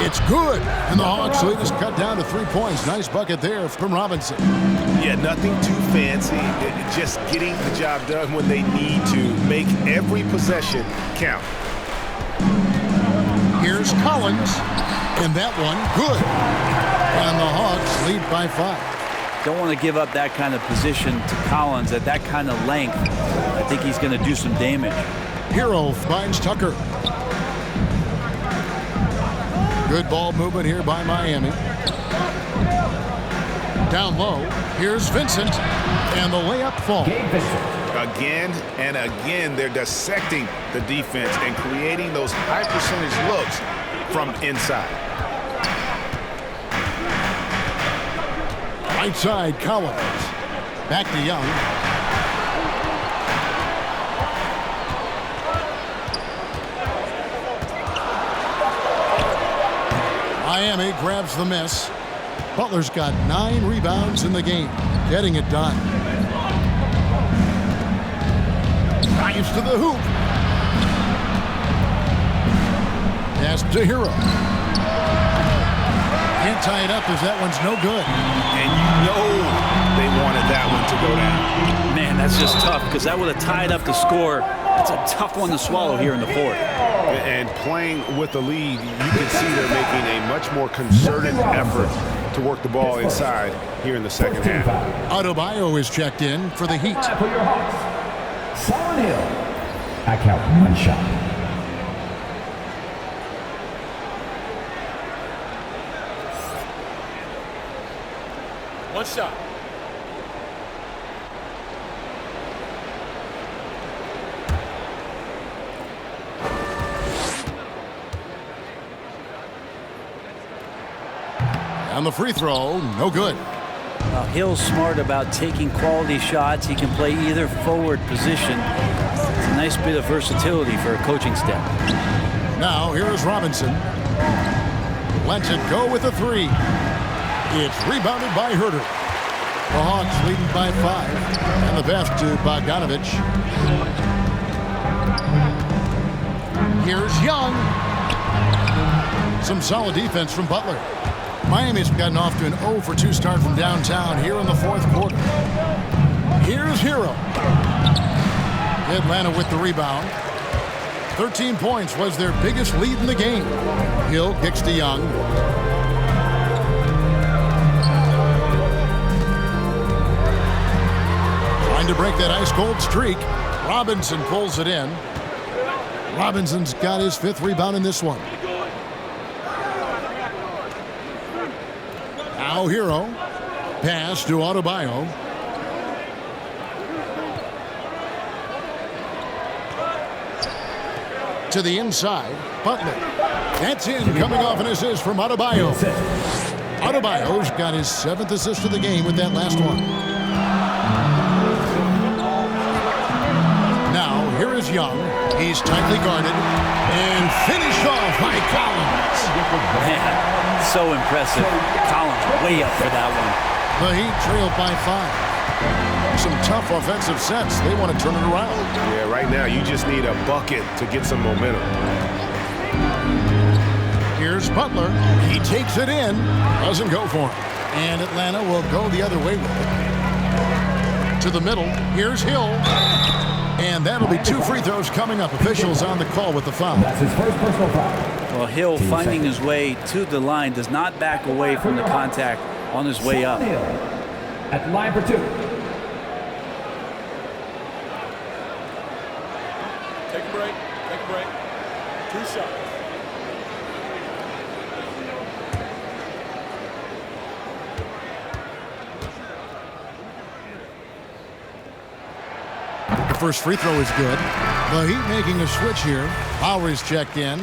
It's good. And the Hawks lead is cut down to 3 points. Nice bucket there from Robinson. Yeah, nothing too fancy. Just getting the job done when they need to. Make every possession count. Here's Collins. And that one, good. And the Hawks lead by 5. Don't want to give up that kind of position to Collins at that kind of length. I think he's going to do some damage. Hero finds Tucker. Good ball movement here by Miami. Down low, here's Vincent. And the layup falls. Again and again, they're dissecting the defense and creating those high percentage looks from inside. Right side, Collins. Back to Young. Miami grabs the miss. Butler's got 9 rebounds in the game, getting it done. Drives to the hoop. Pass to Hero. Can't tie it up as that one's no good. And you know they wanted that one to go down. Man, that's just tough because that would have tied up the score. It's a tough one to swallow here in the 4th. And playing with the lead, you can see they're making a much more concerted effort to work the ball inside here in the second half. Adebayo is checked in for the Heat. Solid Hill. I count 1 shot. One shot. And the free throw, no good. Hill's smart about taking quality shots. He can play either forward position. It's a nice bit of versatility for a coaching staff. Now here is Robinson. Lets it go with a 3. It's rebounded by Herter. The Hawks leading by 5. And the pass to Bogdanovich. Here's Young. Some solid defense from Butler. Miami's gotten off to an 0 for 2 start from downtown here in the 4th quarter. Here's Hero. Atlanta with the rebound. 13 points was their biggest lead in the game. Hill kicks to Young. Trying to break that ice-cold streak. Robinson pulls it in. Robinson's got his 5th rebound in this one. Now Hero. Pass to Adebayo. To the inside. Butler. That's in. Coming off an assist from Adebayo. Adebayo's got his 7th assist of the game with that last one. Now here is Young. He's tightly guarded. And finished off by Collins. Man. So impressive. Collins way up for that one. The Heat trailed by 5. Some tough offensive sets. They want to turn it around. Yeah, right now you just need a bucket to get some momentum. Here's Butler. He takes it in. Doesn't go for it. And Atlanta will go the other way with it. To the middle. Here's Hill. And that'll be 2 free throws coming up. Officials on the call with the foul. That's his first personal foul. Well, Hill finding his way to the line, does not back away from the contact on his way up. Hill at the line for 2. Take a break. Take a break. 2 shots. The first free throw is good. The Heat making a switch here. Lowry's checked in.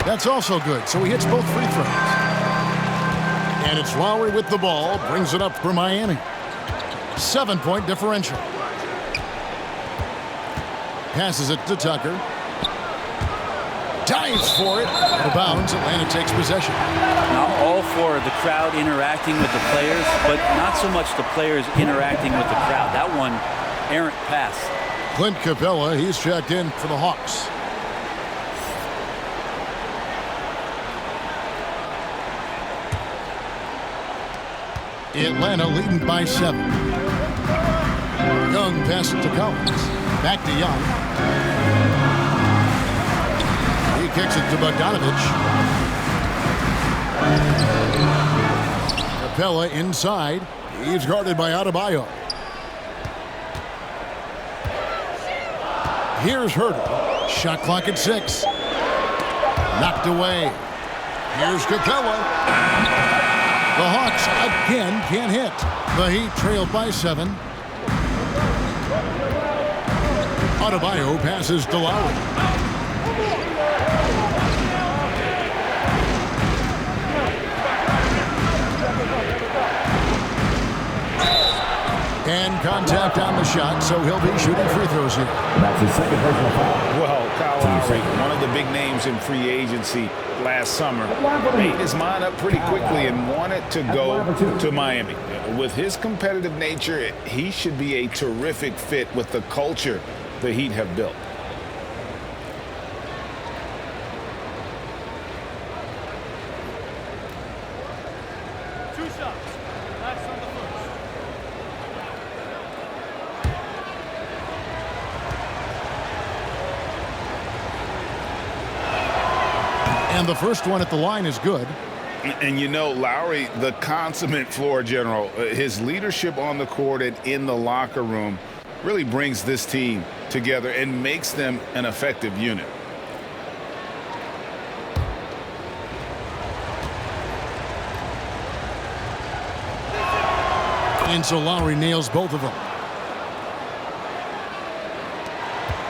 That's also good, so he hits both free throws. And it's Lowry with the ball, brings it up for Miami. 7-point differential. Passes it to Tucker. Dives for it. Out of bounds, Atlanta takes possession. Now all for the crowd interacting with the players, but not so much the players interacting with the crowd. That one, errant pass. Clint Capella, he's checked in for the Hawks. Atlanta leading by 7. Young passes to Collins. Back to Young. He kicks it to Bogdanovich. Capella inside. He's guarded by Adebayo. Here's Herter. Shot clock at 6. Knocked away. Here's Capella. The Hawks again can't hit. The Heat trailed by 7. Adebayo passes to Lowry. And contact on the shot, so he'll be shooting free throws here. That's his 2nd personal foul. Well, Kyle Lowry, one of the big names in free agency last summer, made his mind up pretty quickly and wanted to go to Miami. With his competitive nature, he should be a terrific fit with the culture the Heat have built. And the first one at the line is good. And you know, Lowry, the consummate floor general, his leadership on the court and in the locker room really brings this team together and makes them an effective unit. And so Lowry nails both of them.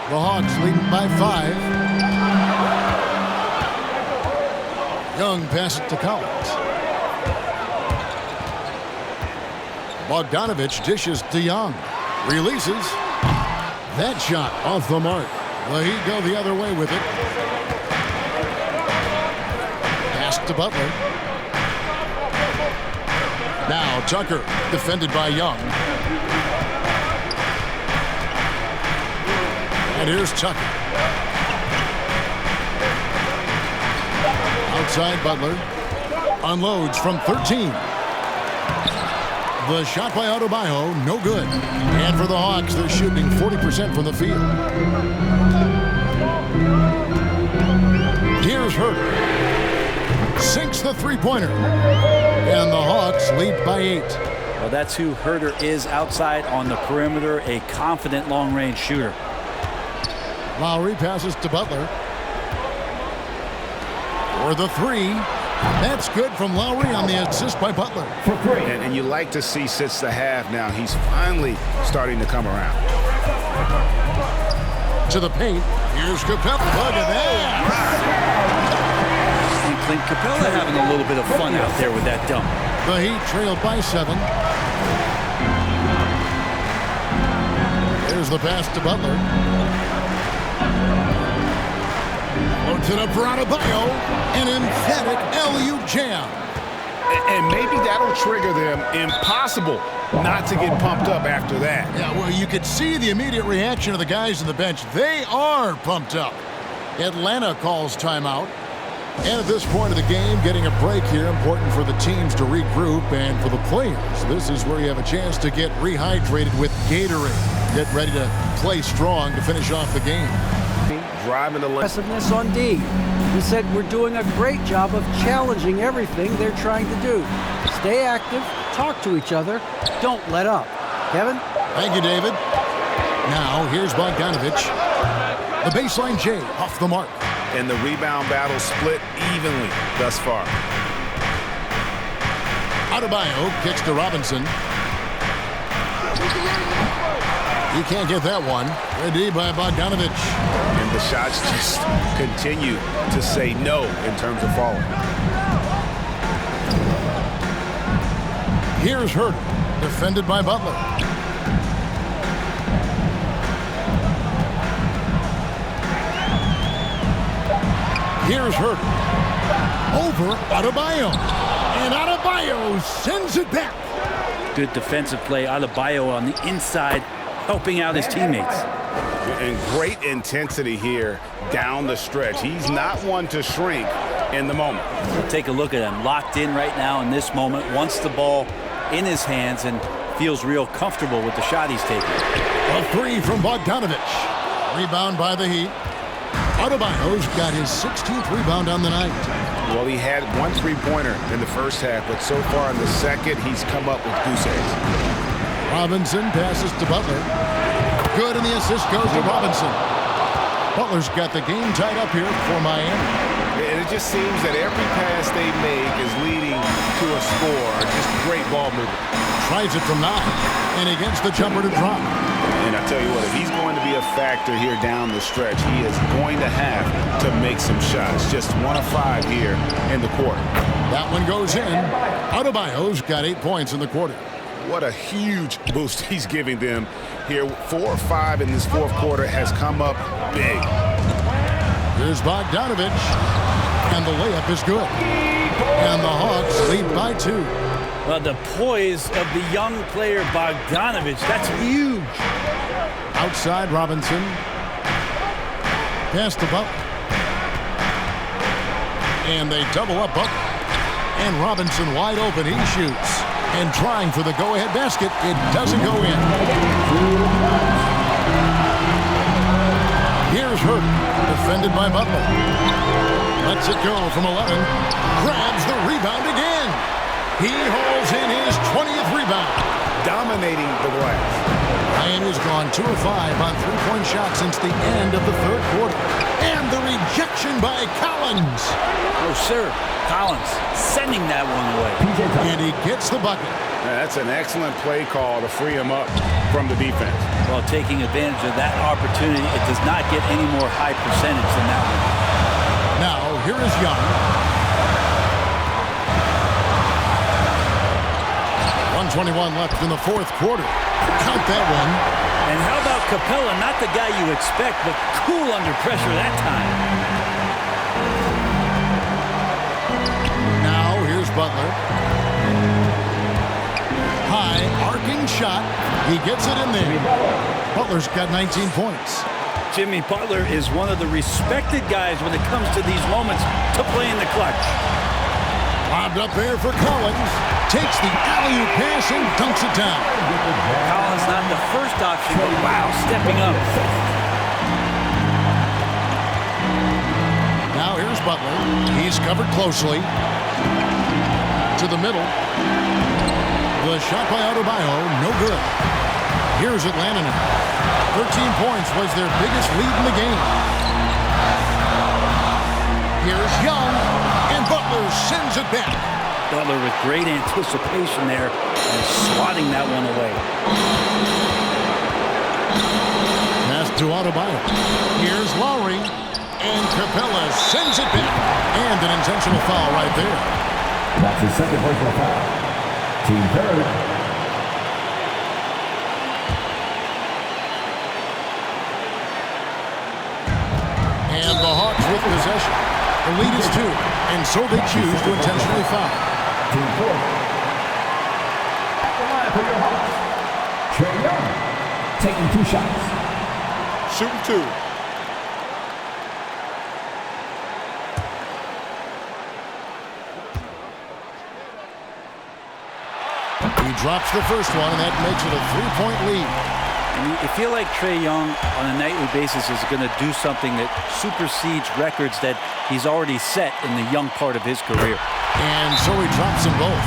The Hawks leading by 5. Young passes it to Collins. Bogdanovich dishes to Young. Releases. That shot off the mark. The Heat go the other way with it. Pass to Butler. Now Tucker, defended by Young. And here's Tucker. Outside Butler. Unloads from 13. The shot by Adebayo, no good. And for the Hawks, they're shooting 40% from the field. Here's Herter. Sinks the three-pointer. And the Hawks lead by 8. Well, that's who Herter is outside on the perimeter, a confident long-range shooter. Lowry passes to Butler. For the 3. That's good from Lowry on the assist by Butler. And you like to see since the half now, he's finally starting to come around. To the paint. Here's Capella. Look at that. And Clint Capella having a little bit of fun out there with that dunk. The Heat trailed by 7. Here's the pass to Butler. Loads it up for Adebayo. An emphatic LU jam. And maybe that'll trigger them. Impossible not to get pumped up after that. Yeah, well, you could see the immediate reaction of the guys on the bench. They are pumped up. Atlanta calls timeout. And at this point of the game, getting a break here, important for the teams to regroup, and for the players, this is where you have a chance to get rehydrated with Gatorade. Get ready to play strong to finish off the game. Driving the Aggressiveness on D. He said we're doing a great job of challenging everything they're trying to do. Stay active, talk to each other, don't let up. Kevin? Thank you, David. Now, here's Bogdanovich. The baseline J off the mark. And the rebound battle split evenly thus far. Adebayo kicks to Robinson. He can't get that one. Ready by Bogdanovich. And the shots just continue to say no in terms of falling. Here's Herter, defended by Butler. Here's Herter. Over Adebayo. And Adebayo sends it back. Good defensive play. Adebayo on the inside, helping out his teammates. And great intensity here down the stretch. He's not one to shrink in the moment. Take a look at him, locked in right now in this moment, wants the ball in his hands and feels real comfortable with the shot he's taking. A 3 from Bogdanovich. Rebound by the Heat. Adebayo's got his 16th rebound on the night. Well, he had 1 3-pointer in the first half, but so far in the second, he's come up with goose eggs. Robinson passes to Butler. Good, and the assist goes to Robinson. Butler's got the game tied up here for Miami. And it just seems that every pass they make is leading to a score. Just great ball movement. Tries it from 9, and he gets the jumper to drop. And I tell you what, if he's going to be a factor here down the stretch, he is going to have to make some shots. Just 1 of 5 here in the quarter. That one goes in. Adebayo's got 8 points in the quarter. What a huge boost he's giving them here. 4 or 5 in this fourth quarter has come up big. Here's Bogdanovich, and the layup is good. And the Hawks lead by 2. Well, the poise of the young player Bogdanovich, that's huge. Outside Robinson. Pass to Butler. And they double up Butler. And Robinson wide open. He shoots. And trying for the go-ahead basket. It doesn't go in. Here's hurt. Defended by Butler. Lets it go from 11. Grabs the rebound again. He hauls in his 20th rebound. Dominating the glass. Miami's gone 2 of 5 on three-point shots since the end of the third quarter. And the rejection by Collins. Oh, sir. Collins sending that one away. And he gets the bucket. That's an excellent play call to free him up from the defense. Well, taking advantage of that opportunity, it does not get any more high percentage than that one. Now, here is Young. 1:21 left in the fourth quarter. Count that one. And how about Capella? Not the guy you expect, but cool under pressure that time. Now, here's Butler. High, arcing shot. He gets it in there. Butler's got 19 points. Jimmy Butler is one of the respected guys when it comes to these moments to play in the clutch. Lobbed up there for Collins. Takes the alley-oop pass and dunks it down. Collins not the first option, but wow, stepping up. Now here's Butler. He's covered closely. To the middle. The shot by Adebayo, no good. Here's Atlanta now. 13 points was their biggest lead in the game. Here's Young, and Butler sends it back. Butler with great anticipation there and swatting that one away. Pass to Adebayo. Here's Lowry, and Capella sends it back. And an intentional foul right there. That's his second personal foul. Team third. And the Hawks with possession. The lead is 2, and so they choose to intentionally foul. Team fourth. At the line for your Hawks. Trae Young taking 2 shots. Shooting 2. He drops the first one, and that makes it a 3-point lead. And you feel like Trae Young on a nightly basis is going to do something that supersedes records that he's already set in the young part of his career. And so he drops them both.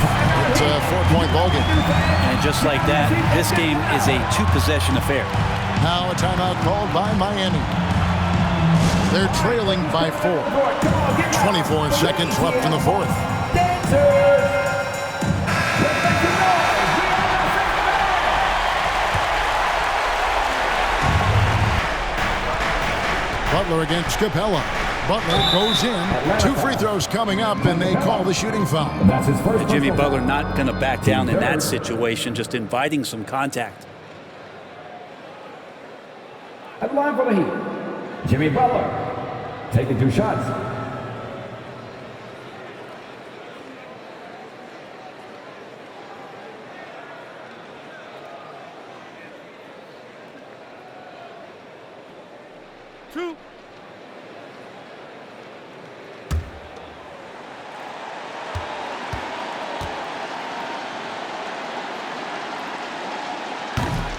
It's a 4-point ball game. And just like that, this game is a 2-possession affair. Now a timeout called by Miami. They're trailing by 4. 24 seconds left in the fourth. Butler against Capella. Butler goes in. 2 free throws coming up, and they call the shooting foul. That's his first. Jimmy Butler not going to back down in that situation, just inviting some contact. At the line for the Heat. Jimmy Butler taking 2 shots.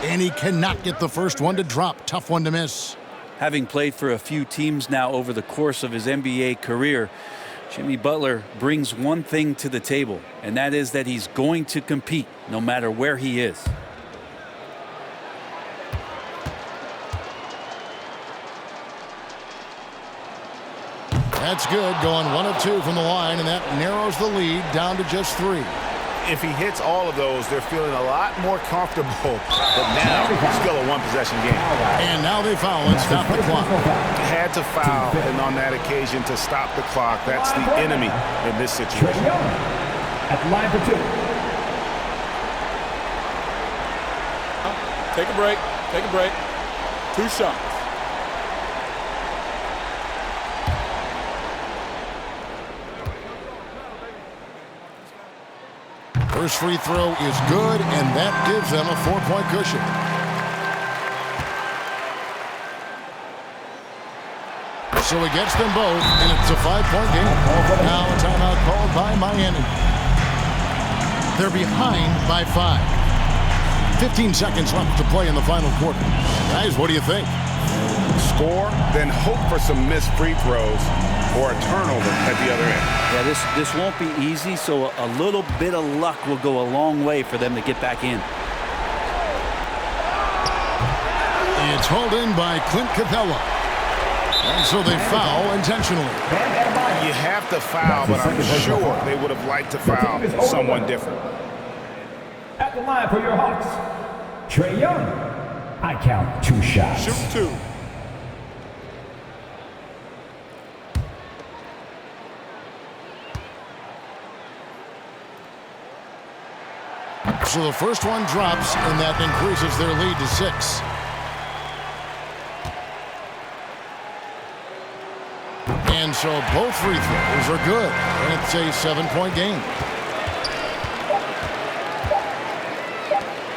And he cannot get the first one to drop. Tough one to miss. Having played for a few teams now over the course of his NBA career, Jimmy Butler brings one thing to the table, and that is that he's going to compete no matter where he is. That's good, going 1 of 2 from the line, and that narrows the lead down to just 3. If he hits all of those, they're feeling a lot more comfortable. But now, still a 1-possession game. And now they foul and stop the clock. Had to foul, and on that occasion to stop the clock. That's the enemy in this situation. At the line for 2. Take a break. Take a break. 2 shots. First free throw is good, and that gives them a 4-point cushion. So he gets them both, and it's a 5-point game. Now a timeout called by Miami. They're behind by 5. 15 seconds left to play in the final quarter. Guys, what do you think? score, then hope for some missed free throws or a turnover at the other end. Yeah, this won't be easy, so a little bit of luck will go a long way for them to get back in. It's hauled in by Clint Capella. And so they foul intentionally. You have to foul, but I'm sure they would have liked to foul someone different. At the line for your Hawks, Trae Young. I count 2 shots. Shoot 2. So the first one drops, and that increases their lead to 6. And so both free throws are good. And it's a 7-point game.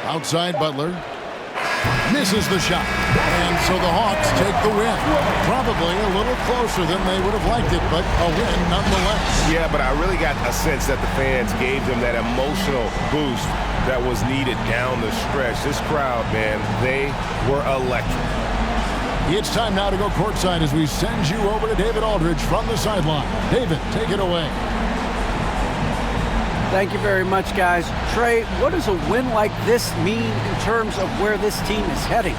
Outside Butler. Misses the shot. And so the Hawks take the win. Probably a little closer than they would have liked it, but a win nonetheless. Yeah, but I really got a sense that the fans gave them that emotional boost that was needed down the stretch. This crowd, man, they were electric. It's time now to go courtside as we send you over to David Aldridge from the sideline. David, take it away. Thank you very much, guys. Trae, what does a win like this mean in terms of where this team is heading?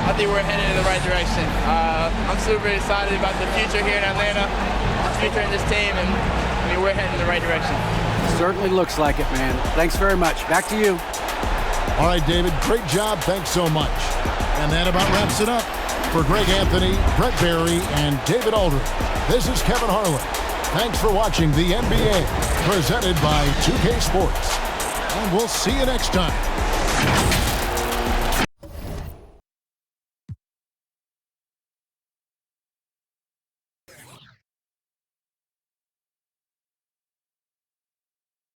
I think we're headed in the right direction. I'm super excited about the future here in Atlanta, the future in this team, and we're heading in the right direction. Certainly looks like it, man. Thanks very much. Back to you. All right, David, great job. Thanks so much. And that about wraps it up. For Greg Anthony, Brett Barry, and David Aldridge, this is Kevin Harlan. Thanks for watching the NBA, presented by 2K Sports. And we'll see you next time.